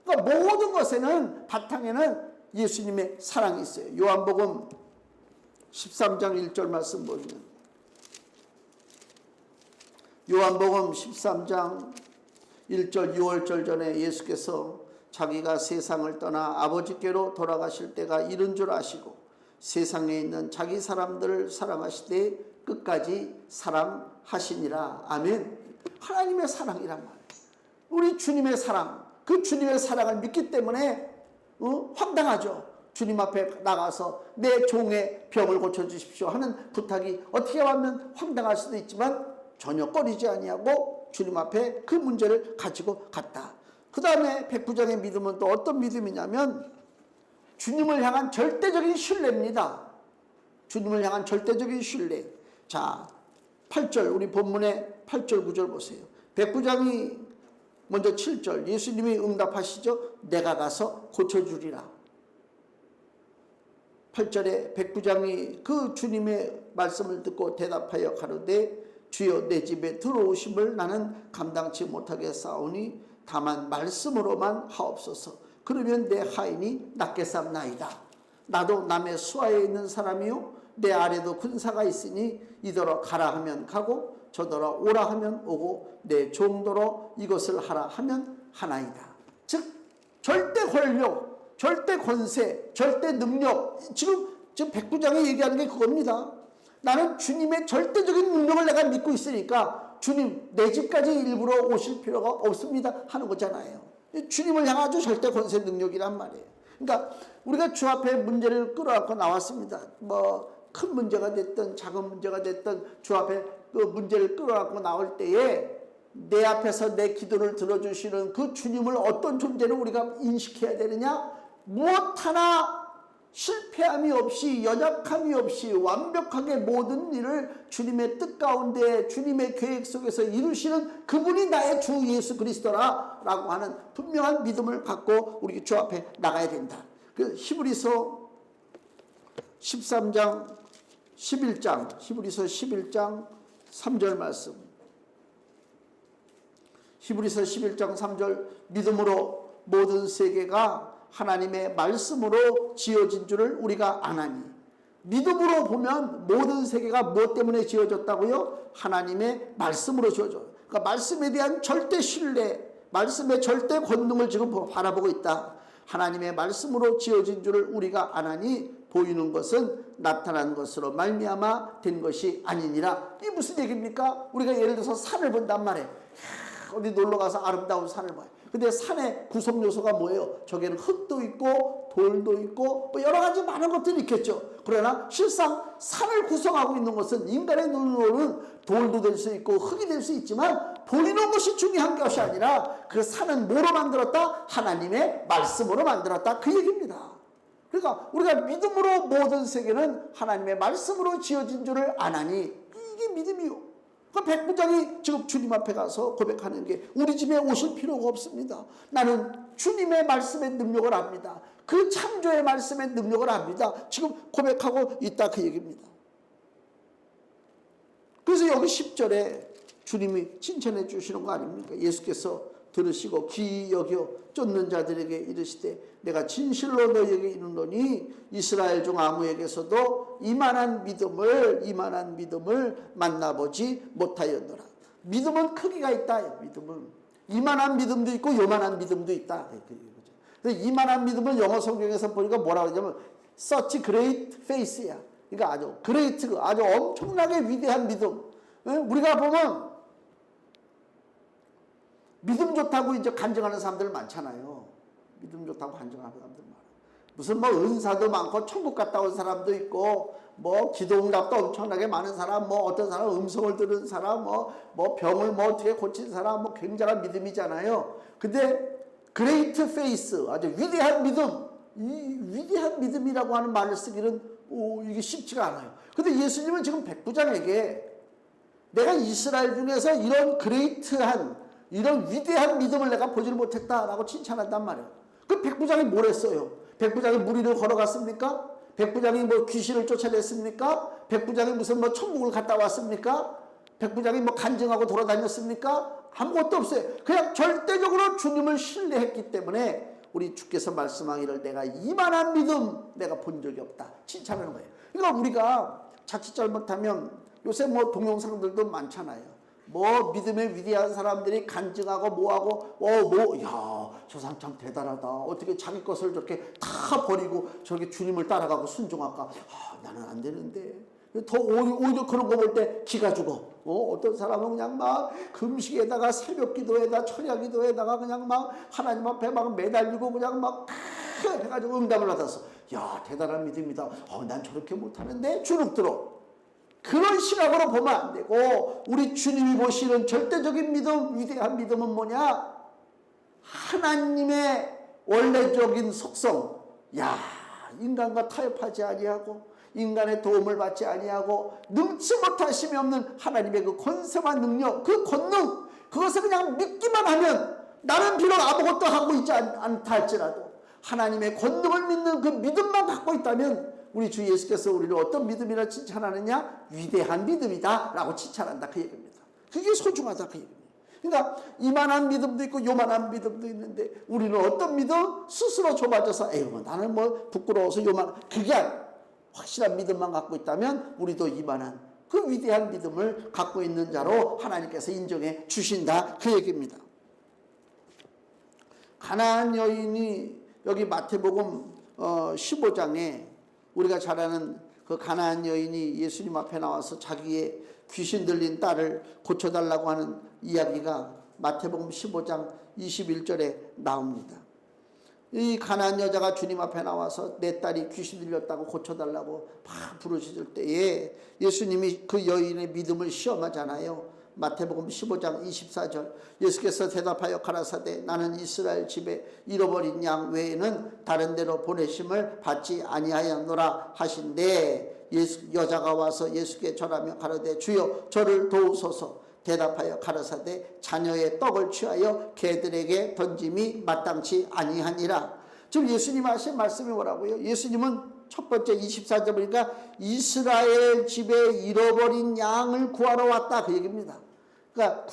그러니까 모든 것에는 바탕에는 예수님의 사랑이 있어요. 요한복음 13장 1절 말씀 보시면 요한복음 13장 1절 6월절 전에 예수께서 자기가 세상을 떠나 아버지께로 돌아가실 때가 이른 줄 아시고 세상에 있는 자기 사람들을 사랑하시되 끝까지 사랑하시니라. 아멘. 하나님의 사랑이란 말이에요. 우리 주님의 사랑, 그 주님의 사랑을 믿기 때문에 황당하죠. 주님 앞에 나가서 내 종의 병을 고쳐주십시오 하는 부탁이 어떻게 하면 황당할 수도 있지만 전혀 꺼리지 아니하고 주님 앞에 그 문제를 가지고 갔다. 그 다음에 백부장의 믿음은 또 어떤 믿음이냐면 주님을 향한 절대적인 신뢰입니다. 주님을 향한 절대적인 신뢰. 자, 8절 우리 본문의 8절 9절 보세요. 백부장이 먼저 7절 예수님이 응답하시죠. 내가 가서 고쳐주리라. 8절에 백부장이 그 주님의 말씀을 듣고 대답하여 가로되 주여 내 집에 들어오심을 나는 감당치 못하게 싸우니 다만 말씀으로만 하옵소서. 그러면 내 하인이 낫게 삼나이다. 나도 남의 수하에 있는 사람이요 내 아래도 군사가 있으니 이더러 가라 하면 가고 저더러 오라 하면 오고 내 종도로 이것을 하라 하면 하나이다. 즉 절대 권력, 절대 권세, 절대 능력 지금 백부장이 얘기하는 게 그겁니다. 나는 주님의 절대적인 능력을 내가 믿고 있으니까 주님 내 집까지 일부러 오실 필요가 없습니다 하는 거잖아요. 주님을 향한 아주 절대 권세 능력이란 말이에요. 그러니까 우리가 주 앞에 문제를 끌어안고 나왔습니다. 뭐 큰 문제가 됐든 작은 문제가 됐든 주 앞에 그 문제를 끌어안고 나올 때에 내 앞에서 내 기도를 들어주시는 그 주님을 어떤 존재로 우리가 인식해야 되느냐? 무엇 하나 실패함이 없이 연약함이 없이 완벽하게 모든 일을 주님의 뜻 가운데 주님의 계획 속에서 이루시는 그분이 나의 주 예수 그리스도라 라고 하는 분명한 믿음을 갖고 우리 주 앞에 나가야 된다. 그 히브리서 13장 11장 히브리서 11장 3절 말씀 히브리서 11장 3절 믿음으로 모든 세계가 하나님의 말씀으로 지어진 줄을 우리가 아나니. 믿음으로 보면 모든 세계가 무엇 때문에 지어졌다고요? 하나님의 말씀으로 지어져. 그러니까 말씀에 대한 절대 신뢰, 말씀의 절대 권능을 지금 바라보고 있다. 하나님의 말씀으로 지어진 줄을 우리가 아나니 보이는 것은 나타난 것으로 말미암아 된 것이 아니니라. 이게 무슨 얘기입니까? 우리가 예를 들어서 산을 본단 말이에요. 어디 놀러가서 아름다운 산을 봐요. 근데 산의 구성 요소가 뭐예요? 저기는 흙도 있고 돌도 있고 뭐 여러 가지 많은 것들이 있겠죠. 그러나 실상 산을 구성하고 있는 것은 인간의 눈으로는 돌도 될 수 있고 흙이 될 수 있지만 보이는 것이 중요한 것이 아니라 그 산은 뭐로 만들었다? 하나님의 말씀으로 만들었다. 그 얘기입니다. 그러니까 우리가 믿음으로 모든 세계는 하나님의 말씀으로 지어진 줄을 아나니 이게 믿음이요. 그 백부장이 지금 주님 앞에 가서 고백하는 게 우리 집에 오실 필요가 없습니다. 나는 주님의 말씀의 능력을 압니다. 그 창조의 말씀의 능력을 압니다. 지금 고백하고 있다 그 얘기입니다. 그래서 여기 10절에 주님이 칭찬해 주시는 거 아닙니까? 예수께서 들으시고 귀히 여겨 쫓는 자들에게 이르시되 내가 진실로 너희에게 이르노니 이스라엘 중 아무에게서도 이만한 믿음을 만나보지 못하였노라. 믿음은 크기가 있다. 믿음은 이만한 믿음도 있고 요만한 믿음도 있다. 이만한 믿음은 영어 성경에서 보니까 뭐라고 하냐면 such great faith야. 그러니까 아주 great, 아주 엄청나게 위대한 믿음. 우리가 보면 믿음 좋다고 이제 간증하는 사람들 많잖아요. 믿음 좋다고 간증하는 사람들 많아. 무슨 뭐 은사도 많고 천국 갔다 온 사람도 있고 뭐 기도응답도 엄청나게 많은 사람, 뭐 어떤 사람 음성을 들은 사람, 뭐 병을 뭐 어떻게 고친 사람, 뭐 굉장한 믿음이잖아요. 근데 그레이트 페이스, 아주 위대한 믿음, 이 위대한 믿음이라고 하는 말을 쓰기는 이게 쉽지가 않아요. 근데 예수님은 지금 백부장에게 내가 이스라엘 중에서 이런 그레이트한, 이런 위대한 믿음을 내가 보지를 못했다라고 칭찬한단 말이에요. 그 백부장이 뭘 했어요? 백부장이 무리를 걸어갔습니까? 백부장이 뭐 귀신을 쫓아냈습니까? 백부장이 무슨 뭐 천국을 갔다 왔습니까? 백부장이 뭐 간증하고 돌아다녔습니까? 아무것도 없어요. 그냥 절대적으로 주님을 신뢰했기 때문에 우리 주께서 말씀하기를 내가 이만한 믿음 내가 본 적이 없다 칭찬하는 거예요. 그러니까 우리가 자칫 잘못하면 요새 뭐 동영상들도 많잖아요. 뭐 믿음의 위대한 사람들이 간증하고 뭐하고 야, 저 사람 참 대단하다. 어떻게 자기 것을 저렇게 다 버리고 저렇게 주님을 따라가고 순종할까? 나는 안 되는데. 더 오히려 그런 거 볼 때 기가 죽어. 어떤 사람은 그냥 막 금식에다가 새벽 기도에다가 철야 기도에다가 그냥 막 하나님 앞에 막 매달리고 그냥 막 해가지고 응답을 받았어. 야, 대단한 믿음이다. 난 저렇게 못하는데 주눅 들어. 그런 시각으로 보면 안 되고 우리 주님이 보시는 절대적인 믿음, 위대한 믿음은 뭐냐? 하나님의 원래적인 속성. 야, 인간과 타협하지 아니하고 인간의 도움을 받지 아니하고 능치 못하심이 없는 하나님의 그 권세와 능력, 그 권능, 그것을 그냥 믿기만 하면 나는 비록 아무것도 하고 있지 않다 할지라도 하나님의 권능을 믿는 그 믿음만 갖고 있다면 우리 주 예수께서 우리를 어떤 믿음이라 칭찬하느냐? 위대한 믿음이다 라고 칭찬한다 그 얘기입니다. 그게 소중하다 그 얘기입니다. 그러니까 이만한 믿음도 있고 요만한 믿음도 있는데 우리는 어떤 믿음? 스스로 좁아져서 에휴 나는 뭐 부끄러워서 요만, 그게 아니라 확실한 믿음만 갖고 있다면 우리도 이만한 그 위대한 믿음을 갖고 있는 자로 하나님께서 인정해 주신다 그 얘기입니다. 가나안 여인이 여기 마태복음 15장에 우리가 잘 아는 그 가나안 여인이 예수님 앞에 나와서 자기의 귀신 들린 딸을 고쳐달라고 하는 이야기가 마태복음 15장 21절에 나옵니다. 이 가나안 여자가 주님 앞에 나와서 내 딸이 귀신 들렸다고 고쳐달라고 막 부르짖을 때에 예수님이 그 여인의 믿음을 시험하잖아요. 마태복음 15장 24절 예수께서 대답하여 가라사대 나는 이스라엘 집에 잃어버린 양 외에는 다른 데로 보내심을 받지 아니하였노라 하신대 여자가 와서 예수께 절하며 가로되 주여 저를 도우소서 대답하여 가라사대 자녀의 떡을 취하여 개들에게 던짐이 마땅치 아니하니라. 지금 예수님 하신 말씀이 뭐라고요? 예수님은 첫 번째 24절 보니까 이스라엘 집에 잃어버린 양을 구하러 왔다 그 얘기입니다. 그러니까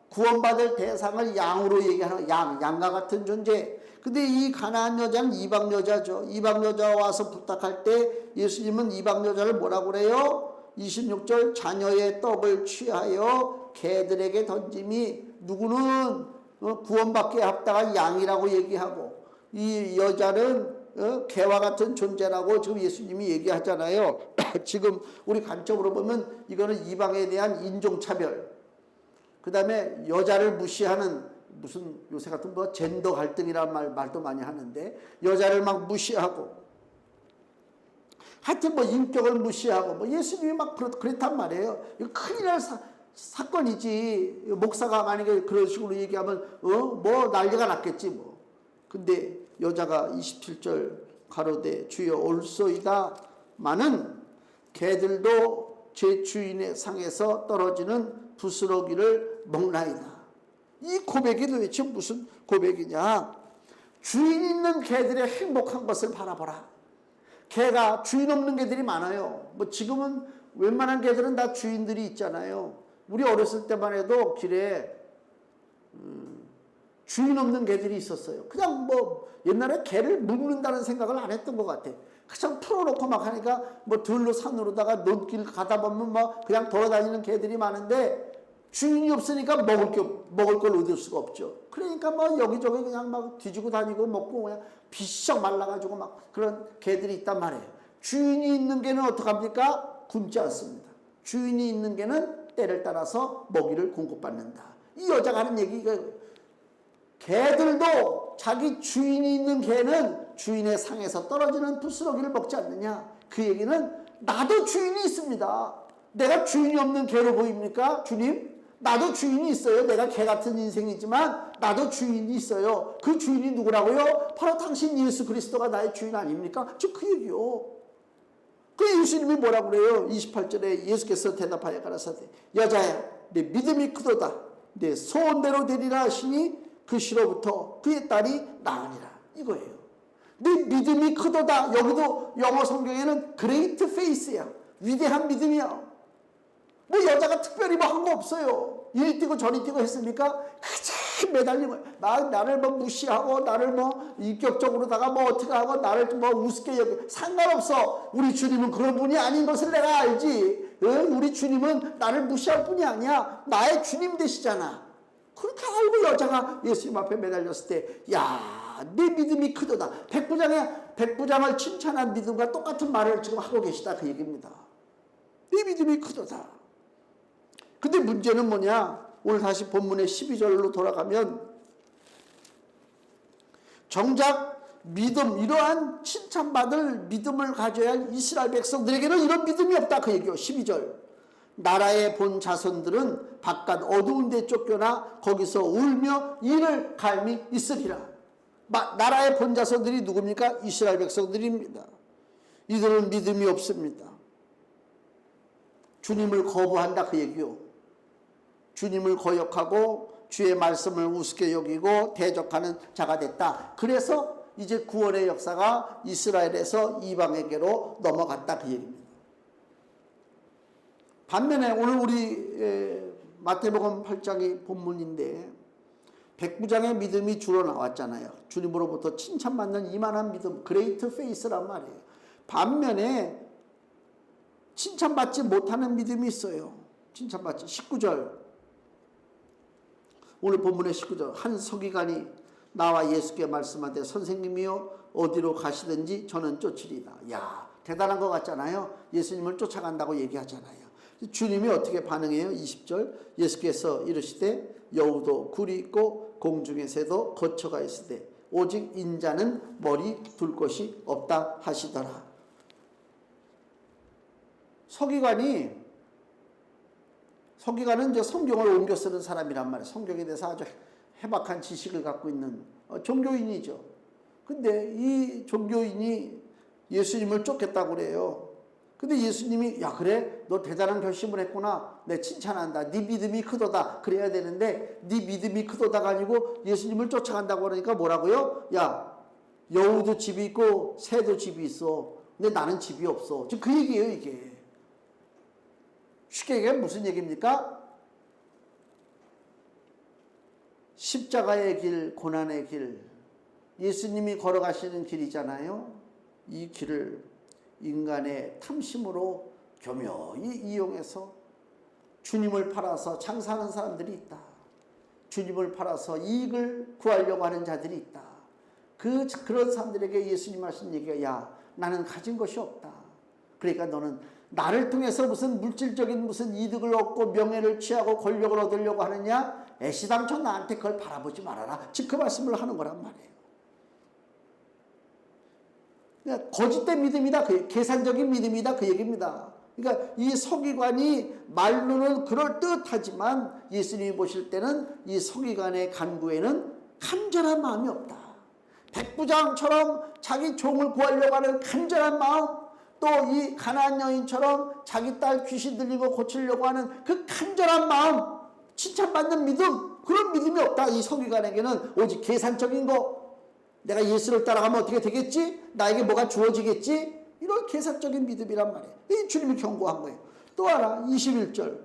구원받을 대상을 양으로 얘기하는 양과 같은 존재. 근데 이 가나안 여자는 이방 여자죠. 이방 여자가 와서 부탁할 때 예수님은 이방 여자를 뭐라고 그래요? 26절 자녀의 떡을 취하여 개들에게 던짐이 누구는 구원받기에 합당한 양이라고 얘기하고 이 여자는 개와 같은 존재라고 지금 예수님이 얘기하잖아요. 지금 우리 관점으로 보면 이거는 이방에 대한 인종차별, 그 다음에 여자를 무시하는 무슨 요새 같은 뭐 젠더 갈등이라는 말도 많이 하는데 여자를 막 무시하고 하여튼 뭐 인격을 무시하고 뭐 예수님이 막 그랬단 말이에요. 이거 큰일 날 사건이지. 목사가 만약에 그런 식으로 얘기하면 뭐 난리가 났겠지 뭐. 근데 여자가 27절 가로되 주여 올소이다 마는 개들도 제 주인의 상에서 떨어지는 부스러기를 먹나이다. 이 고백이 도대체 무슨 고백이냐? 주인 있는 개들의 행복한 것을 바라보라. 개가 주인 없는 개들이 많아요. 뭐 지금은 웬만한 개들은 다 주인들이 있잖아요. 우리 어렸을 때만 해도 길에 주인 없는 개들이 있었어요. 그냥 뭐 옛날에 개를 묶는다는 생각을 안 했던 것 같아. 그냥 풀어놓고 막 하니까 뭐 들로 산으로다가 논길 가다 보면 뭐 그냥 돌아다니는 개들이 많은데 주인이 없으니까 먹을 걸 얻을 수가 없죠. 그러니까 뭐 여기저기 그냥 막 뒤지고 다니고 먹고 그냥 비쩍 말라가지고 막 그런 개들이 있단 말이에요. 주인이 있는 개는 어떡합니까? 굶지 않습니다. 주인이 있는 개는 때를 따라서 먹이를 공급받는다. 이 여자가 하는 얘기가 개들도 자기 주인이 있는 개는 주인의 상에서 떨어지는 부스러기를 먹지 않느냐. 그 얘기는 나도 주인이 있습니다. 내가 주인이 없는 개로 보입니까? 주님? 나도 주인이 있어요. 내가 개 같은 인생이지만 나도 주인이 있어요. 그 주인이 누구라고요? 바로 당신 예수 그리스도가 나의 주인 아닙니까? 즉 그 얘기요. 그 예수님이 뭐라고 그래요? 28절에 예수께서 대답하여 가라사대 여자야 내 믿음이 크도다. 내 소원대로 되리라 하시니 그 시로부터 그의 딸이 나으니라. 이거예요. 내 믿음이 크도다. 여기도 영어 성경에는 great faith야. 위대한 믿음이야. 뭐 여자가 특별히 뭐 한 거 없어요. 이리 뛰고 저리 뛰고 했습니까? 그저 매달리고 나를 뭐 무시하고 나를 뭐 인격적으로다가 뭐 어떻게 하고 나를 뭐 우습게 여기 상관없어. 우리 주님은 그런 분이 아닌 것을 내가 알지. 우리 주님은 나를 무시할 분이 아니야. 나의 주님 되시잖아. 그렇게 알고 여자가 예수님 앞에 매달렸을 때 야, 네 믿음이 크도다. 백부장을 칭찬한 믿음과 똑같은 말을 지금 하고 계시다 그 얘기입니다. 네 믿음이 크도다. 근데 문제는 뭐냐? 오늘 다시 본문의 12절로 돌아가면 정작 믿음, 이러한 칭찬받을 믿음을 가져야 할 이스라엘 백성들에게는 이런 믿음이 없다 그 얘기요. 12절 나라의 본 자손들은 바깥 어두운 데 쫓겨나 거기서 울며 이를 갈미 있으리라. 나라의 본 자손들이 누굽니까? 이스라엘 백성들입니다. 이들은 믿음이 없습니다. 주님을 거부한다 그 얘기요. 주님을 거역하고 주의 말씀을 우습게 여기고 대적하는 자가 됐다. 그래서 이제 구원의 역사가 이스라엘에서 이방에게로 넘어갔다 그 얘기입니다. 반면에 오늘 우리 마태복음 8장이 본문인데 백부장의 믿음이 주로 나왔잖아요. 주님으로부터 칭찬받는 이만한 믿음, 그레이트 페이스란 말이에요. 반면에 칭찬받지 못하는 믿음이 있어요. 칭찬받지. 19절 오늘 본문의 19절 한 서기관이 나와 예수께 말씀하되 선생님이요 어디로 가시든지 저는 쫓으리다. 야, 대단한 것 같잖아요. 예수님을 쫓아간다고 얘기하잖아요. 주님이 어떻게 반응해요? 20절 예수께서 이르시되 여우도 굴이 있고 공중의 새도 거처가 있으되 오직 인자는 머리 둘 곳이 없다 하시더라. 서기관은 이제 성경을 옮겨 쓰는 사람이란 말이에요. 성경에 대해서 아주 해박한 지식을 갖고 있는 종교인이죠. 근데 이 종교인이 예수님을 쫓겠다고 그래요. 근데 예수님이 야 그래 너 대단한 결심을 했구나. 내 칭찬한다. 네 믿음이 크도다. 그래야 되는데 네 믿음이 크도다가 아니고 예수님을 쫓아간다고 그러니까 뭐라고요? 야 여우도 집이 있고 새도 집이 있어. 근데 나는 집이 없어. 지금 그 얘기예요 이게. 쉽게 얘기하면 무슨 얘기입니까? 십자가의 길, 고난의 길, 예수님이 걸어가시는 길이잖아요. 이 길을 인간의 탐심으로 교묘히 이용해서 주님을 팔아서 장사하는 사람들이 있다. 주님을 팔아서 이익을 구하려고 하는 자들이 있다. 그런 사람들에게 예수님 하신 얘기가 야 나는 가진 것이 없다. 그러니까 너는 나를 통해서 무슨 물질적인 무슨 이득을 얻고 명예를 취하고 권력을 얻으려고 하느냐? 애시당초 나한테 그걸 바라보지 말아라. 즉 그 말씀을 하는 거란 말이에요. 그러니까 거짓된 믿음이다. 계산적인 믿음이다. 그 얘기입니다. 그러니까 이 서기관이 말로는 그럴듯하지만 예수님이 보실 때는 이 서기관의 간구에는 간절한 마음이 없다. 백부장처럼 자기 종을 구하려고 하는 간절한 마음, 또 이 가나안 여인처럼 자기 딸 귀신 들리고 고치려고 하는 그 간절한 마음, 칭찬받는 믿음, 그런 믿음이 없다. 이 서기관에게는 오직 계산적인 거, 내가 예수를 따라가면 어떻게 되겠지? 나에게 뭐가 주어지겠지? 이런 계산적인 믿음이란 말이에요. 이 주님이 경고한 거예요. 또 하나 21절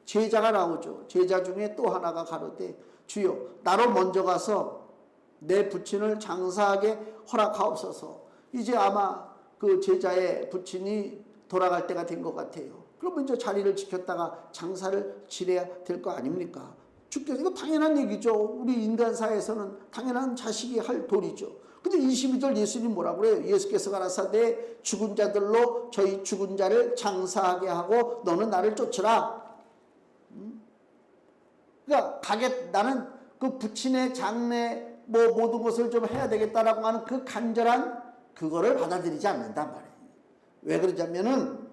제자가 나오죠. 제자 중에 또 하나가 가로되 주여 나로 먼저 가서 내 부친을 장사하게 허락하옵소서. 이제 아마 그 제자의 부친이 돌아갈 때가 된 것 같아요. 그러면 이제 자리를 지켰다가 장사를 지내야 될 거 아닙니까? 이거 당연한 얘기죠. 우리 인간사에서는 당연한 자식이 할 도리죠. 근데 22절 예수님 뭐라고 그래요? 예수께서 가라사대 죽은 자들로 저희 죽은 자를 장사하게 하고 너는 나를 쫓으라. 그러니까 나는 그 부친의 장래 뭐 모든 것을 좀 해야 되겠다라고 하는 그 간절한 그거를 받아들이지 않는단 말이에요. 왜 그러냐면은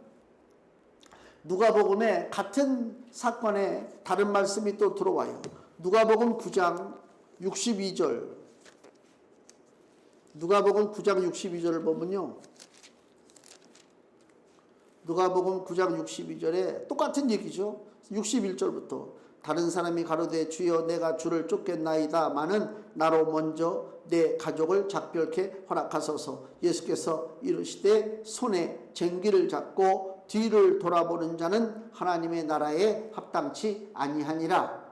누가복음에 같은 사건에 다른 말씀이 또 들어와요. 누가복음 9장 62절. 누가복음 9장 62절을 보면요. 누가복음 9장 62절에 똑같은 얘기죠. 61절부터 다른 사람이 가로되 주여 내가 주를 쫓겠나이다 마는 나로 먼저 내 가족을 작별케 허락하소서. 예수께서 이르시되 손에 쟁기를 잡고 뒤를 돌아보는 자는 하나님의 나라에 합당치 아니하니라.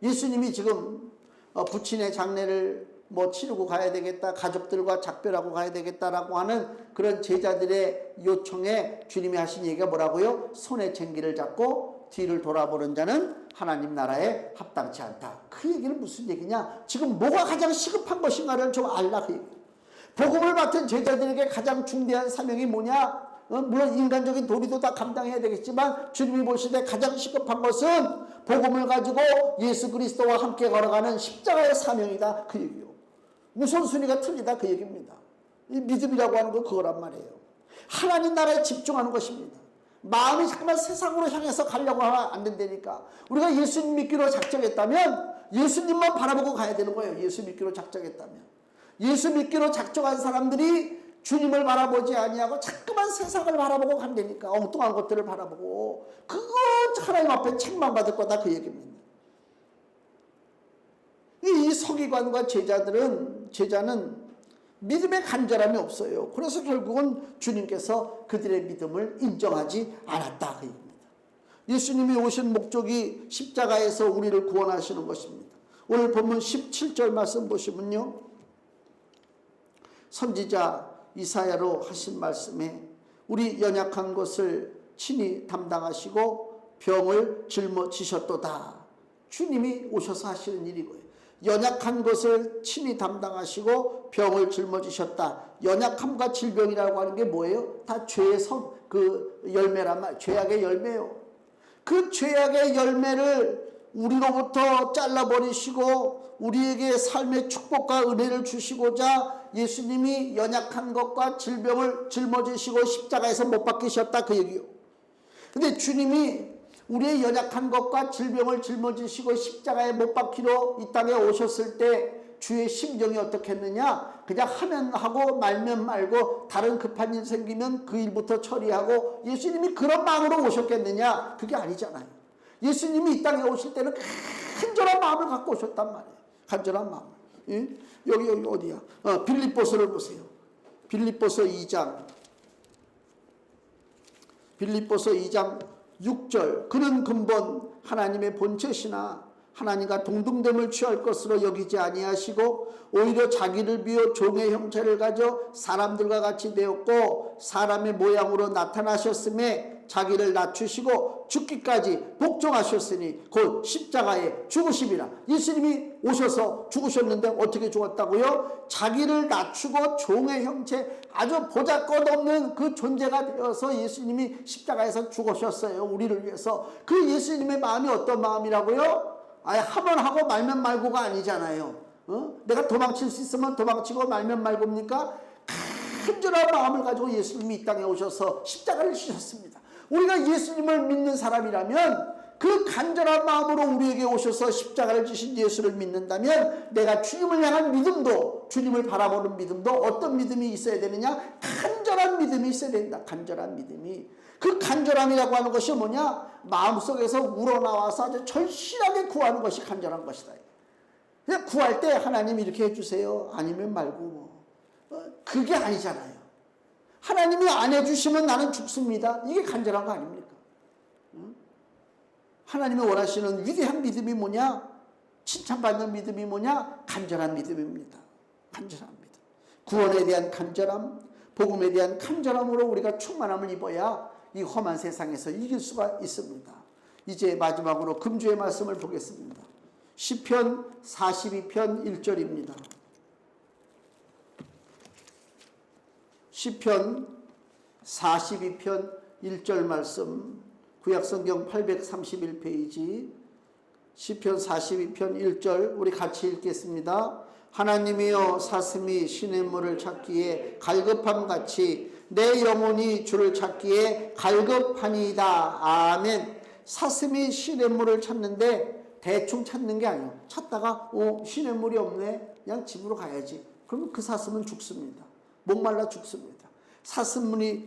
예수님이 지금 부친의 장례를 뭐 치르고 가야 되겠다, 가족들과 작별하고 가야 되겠다라고 하는 그런 제자들의 요청에 주님이 하신 얘기가 뭐라고요? 손에 쟁기를 잡고 뒤를 돌아보는 자는 하나님 나라에 합당치 않다. 그 얘기는 무슨 얘기냐? 지금 뭐가 가장 시급한 것인가를 좀 알라 그 얘기. 복음을 맡은 제자들에게 가장 중대한 사명이 뭐냐? 물론 인간적인 도리도 다 감당해야 되겠지만 주님이 보시되 가장 시급한 것은 복음을 가지고 예수 그리스도와 함께 걸어가는 십자가의 사명이다 그 얘기요. 우선순위가 틀리다 그 얘기입니다. 이 믿음이라고 하는 건 그거란 말이에요. 하나님 나라에 집중하는 것입니다. 마음이 잠깐만 세상으로 향해서 가려고 하면 안 된다니까. 우리가 예수님 믿기로 작정했다면 예수님만 바라보고 가야 되는 거예요. 예수 믿기로 작정했다면. 예수 믿기로 작정한 사람들이 주님을 바라보지 아니하고 자꾸만 세상을 바라보고 간다니까. 엉뚱한 것들을 바라보고 그거 하나님 앞에 책망받을 거다 그 얘기입니다. 이 서기관과 제자는 믿음의 간절함이 없어요. 그래서 결국은 주님께서 그들의 믿음을 인정하지 않았다 그 얘기입니다. 예수님이 오신 목적이 십자가에서 우리를 구원하시는 것입니다. 오늘 본문 17절 말씀 보시면요. 선지자 이사야로 하신 말씀에 우리 연약한 것을 친히 담당하시고 병을 짊어지셨도다. 주님이 오셔서 하시는 일이고요. 연약한 것을 친히 담당하시고 병을 짊어지셨다. 연약함과 질병이라고 하는 게 뭐예요? 다 죄의 열매란 말, 죄악의 열매요. 그 죄악의 열매를 우리로부터 잘라버리시고 우리에게 삶의 축복과 은혜를 주시고자 예수님이 연약한 것과 질병을 짊어지시고 십자가에서 못 박히셨다 그 얘기요. 근데 주님이 우리의 연약한 것과 질병을 짊어지시고 십자가에 못 박히러 이 땅에 오셨을 때 주의 심정이 어떻겠느냐? 그냥 하면 하고 말면 말고 다른 급한 일 생기면 그 일부터 처리하고 예수님이 그런 마음으로 오셨겠느냐? 그게 아니잖아요. 예수님이 이 땅에 오실 때는 간절한 마음을 갖고 오셨단 말이에요. 간절한 마음. 예? 여기 어디야? 빌립보서를 보세요. 빌립보서 2장 6절. 그는 근본 하나님의 본체시나 하나님과 동등됨을 취할 것으로 여기지 아니하시고 오히려 자기를 비워 종의 형체를 가져 사람들과 같이 되었고 사람의 모양으로 나타나셨음에 자기를 낮추시고 죽기까지 복종하셨으니 곧 십자가에 죽으심이라. 예수님이 오셔서 죽으셨는데 어떻게 죽었다고요? 자기를 낮추고 종의 형체, 아주 보잘것없는 그 존재가 되어서 예수님이 십자가에서 죽으셨어요. 우리를 위해서. 그 예수님의 마음이 어떤 마음이라고요? 아예 하면 하고 말면 말고가 아니잖아요. 내가 도망칠 수 있으면 도망치고 말면 말고입니까? 간절한 마음을 가지고 예수님이 이 땅에 오셔서 십자가를 지셨습니다. 우리가 예수님을 믿는 사람이라면 그 간절한 마음으로 우리에게 오셔서 십자가를 지신 예수를 믿는다면 내가 주님을 향한 믿음도, 주님을 바라보는 믿음도 어떤 믿음이 있어야 되느냐? 간절한 믿음이 있어야 된다. 간절한 믿음이. 그 간절함이라고 하는 것이 뭐냐? 마음속에서 우러나와서 아주 절실하게 구하는 것이 간절한 것이다. 그냥 구할 때 하나님 이렇게 해주세요. 아니면 말고 그게 아니잖아요. 하나님이 안 해주시면 나는 죽습니다. 이게 간절한 거 아닙니까? 하나님이 원하시는 위대한 믿음이 뭐냐? 칭찬받는 믿음이 뭐냐? 간절한 믿음입니다. 간절한 믿음. 구원에 대한 간절함, 복음에 대한 간절함으로 우리가 충만함을 입어야 이 험한 세상에서 이길 수가 있습니다. 이제 마지막으로 금주의 말씀을 보겠습니다. 시편 42편 1절입니다. 시편 42편 1절 말씀, 구약성경 831페이지 시편 42편 1절 우리 같이 읽겠습니다. 하나님이여 사슴이 시냇물을 찾기에 갈급함같이 내 영혼이 주를 찾기에 갈급하니이다. 아멘. 사슴이 시냇물을 찾는데 대충 찾는 게 아니에요. 찾다가 시냇물이 없네, 그냥 집으로 가야지. 그러면 그 사슴은 죽습니다. 목말라 죽습니다. 사슴이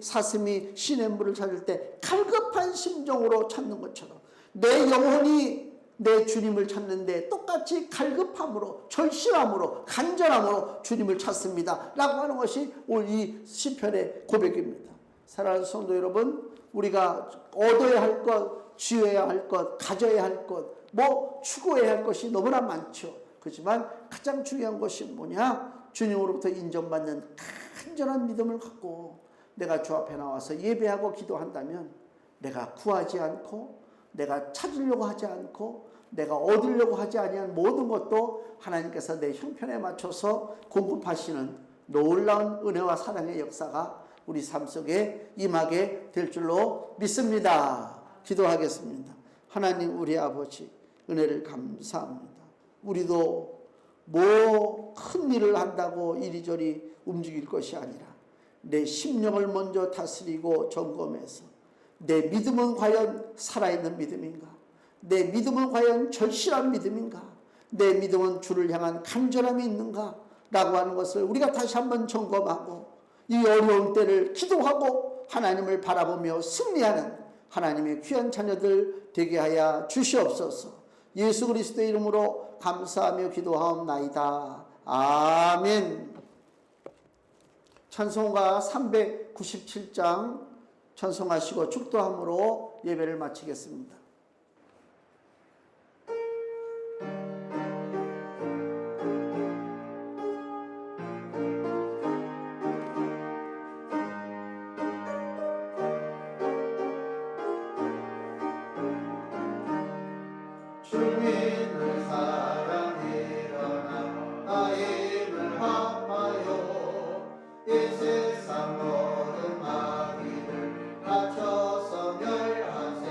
시냇물을 찾을 때 갈급한 심정으로 찾는 것처럼 내 영혼이 내 주님을 찾는데 똑같이 갈급함으로, 절실함으로, 간절함으로 주님을 찾습니다 라고 하는 것이 오늘 이 시편의 고백입니다. 사랑하는 성도 여러분, 우리가 얻어야 할 것, 쥐어야 할 것, 가져야 할 것, 추구해야 할 것이 너무나 많죠. 그렇지만 가장 중요한 것이 뭐냐? 주님으로부터 인정받는 간절한 믿음을 갖고 내가 주 앞에 나와서 예배하고 기도한다면 내가 구하지 않고, 내가 찾으려고 하지 않고, 내가 얻으려고 하지 아니한 모든 것도 하나님께서 내 형편에 맞춰서 공급하시는 놀라운 은혜와 사랑의 역사가 우리 삶 속에 임하게 될 줄로 믿습니다. 기도하겠습니다. 하나님 우리 아버지, 은혜를 감사합니다. 우리도 큰 일을 한다고 이리저리 움직일 것이 아니라 내 심령을 먼저 다스리고 점검해서 내 믿음은 과연 살아있는 믿음인가? 내 믿음은 과연 절실한 믿음인가? 내 믿음은 주를 향한 간절함이 있는가? 라고 하는 것을 우리가 다시 한번 점검하고 이 어려운 때를 기도하고 하나님을 바라보며 승리하는 하나님의 귀한 자녀들 되게 하여 주시옵소서. 예수 그리스도의 이름으로 감사하며 기도하옵나이다. 아멘. 찬송가 397장 찬송하시고 축도함으로 예배를 마치겠습니다.
주님을 사랑하여라 나의 힘을 합하여 이 세상 모든 마귀를 낮춰서 멸하세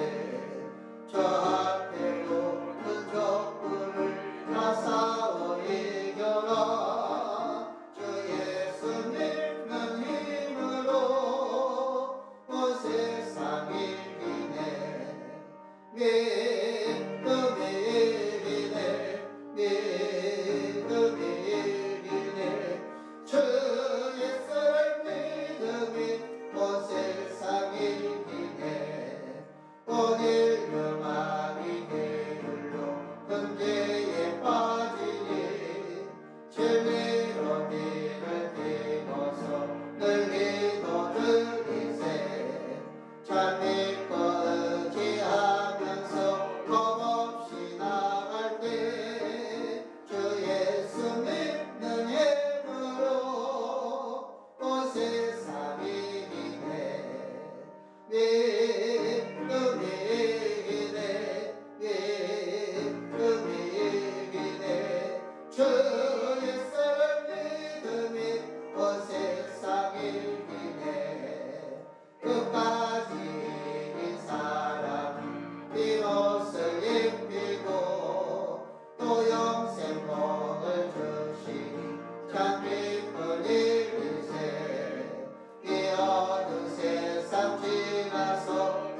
저 앞에 오는 적군을 다 싸워 이겨라 주 예수 믿는 힘으로 온 세상 이기네 주 예수를 믿음이 온 세상 이기네 오늘 영광이 게을러 금죄에 빠지니 진리로 길을 띠고서 늘 기도 드리세 잘 믿고 의지하면서 겁없이 나갈 때 주 예수 믿는 힘으로 온 세상 이기네 믿음이 이기네 믿음이 이기네 주 예수를 믿음이 온 세상 이기네 끝까지 이긴 사람 이 옷을 입히고 또 영생복을 주시니 참 기쁜 일이세 이 어두운 세상 지나서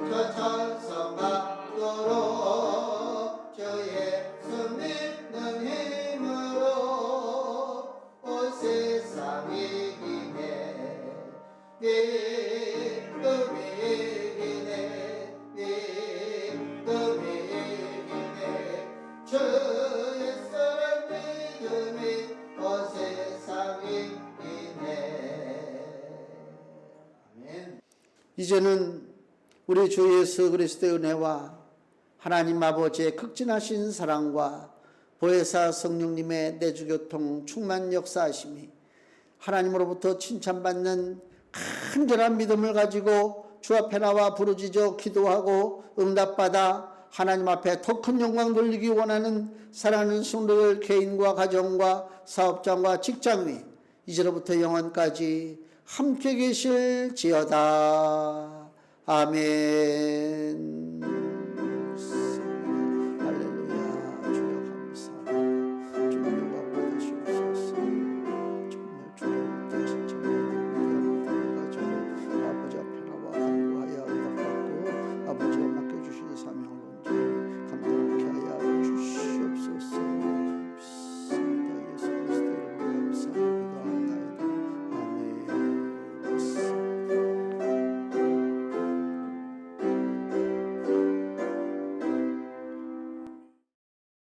저 천성 밖으로 주 예수 믿는 힘으로 온 세상 이기네 믿음이 이기네 믿음이 이기네 주 예수를 믿음이 온 세상 이기네 아멘.
이제는 우리 주 예수 그리스도의 은혜와 하나님 아버지의 극진하신 사랑과 보혜사 성령님의 내주교통 충만 역사하심이 하나님으로부터 칭찬받는 간절한 믿음을 가지고 주 앞에 나와 부르짖어 기도하고 응답받아 하나님 앞에 더 큰 영광 돌리기 원하는 사랑하는 성도들 개인과 가정과 사업장과 직장위 이제로부터 영원까지 함께 계실지어다. 아멘.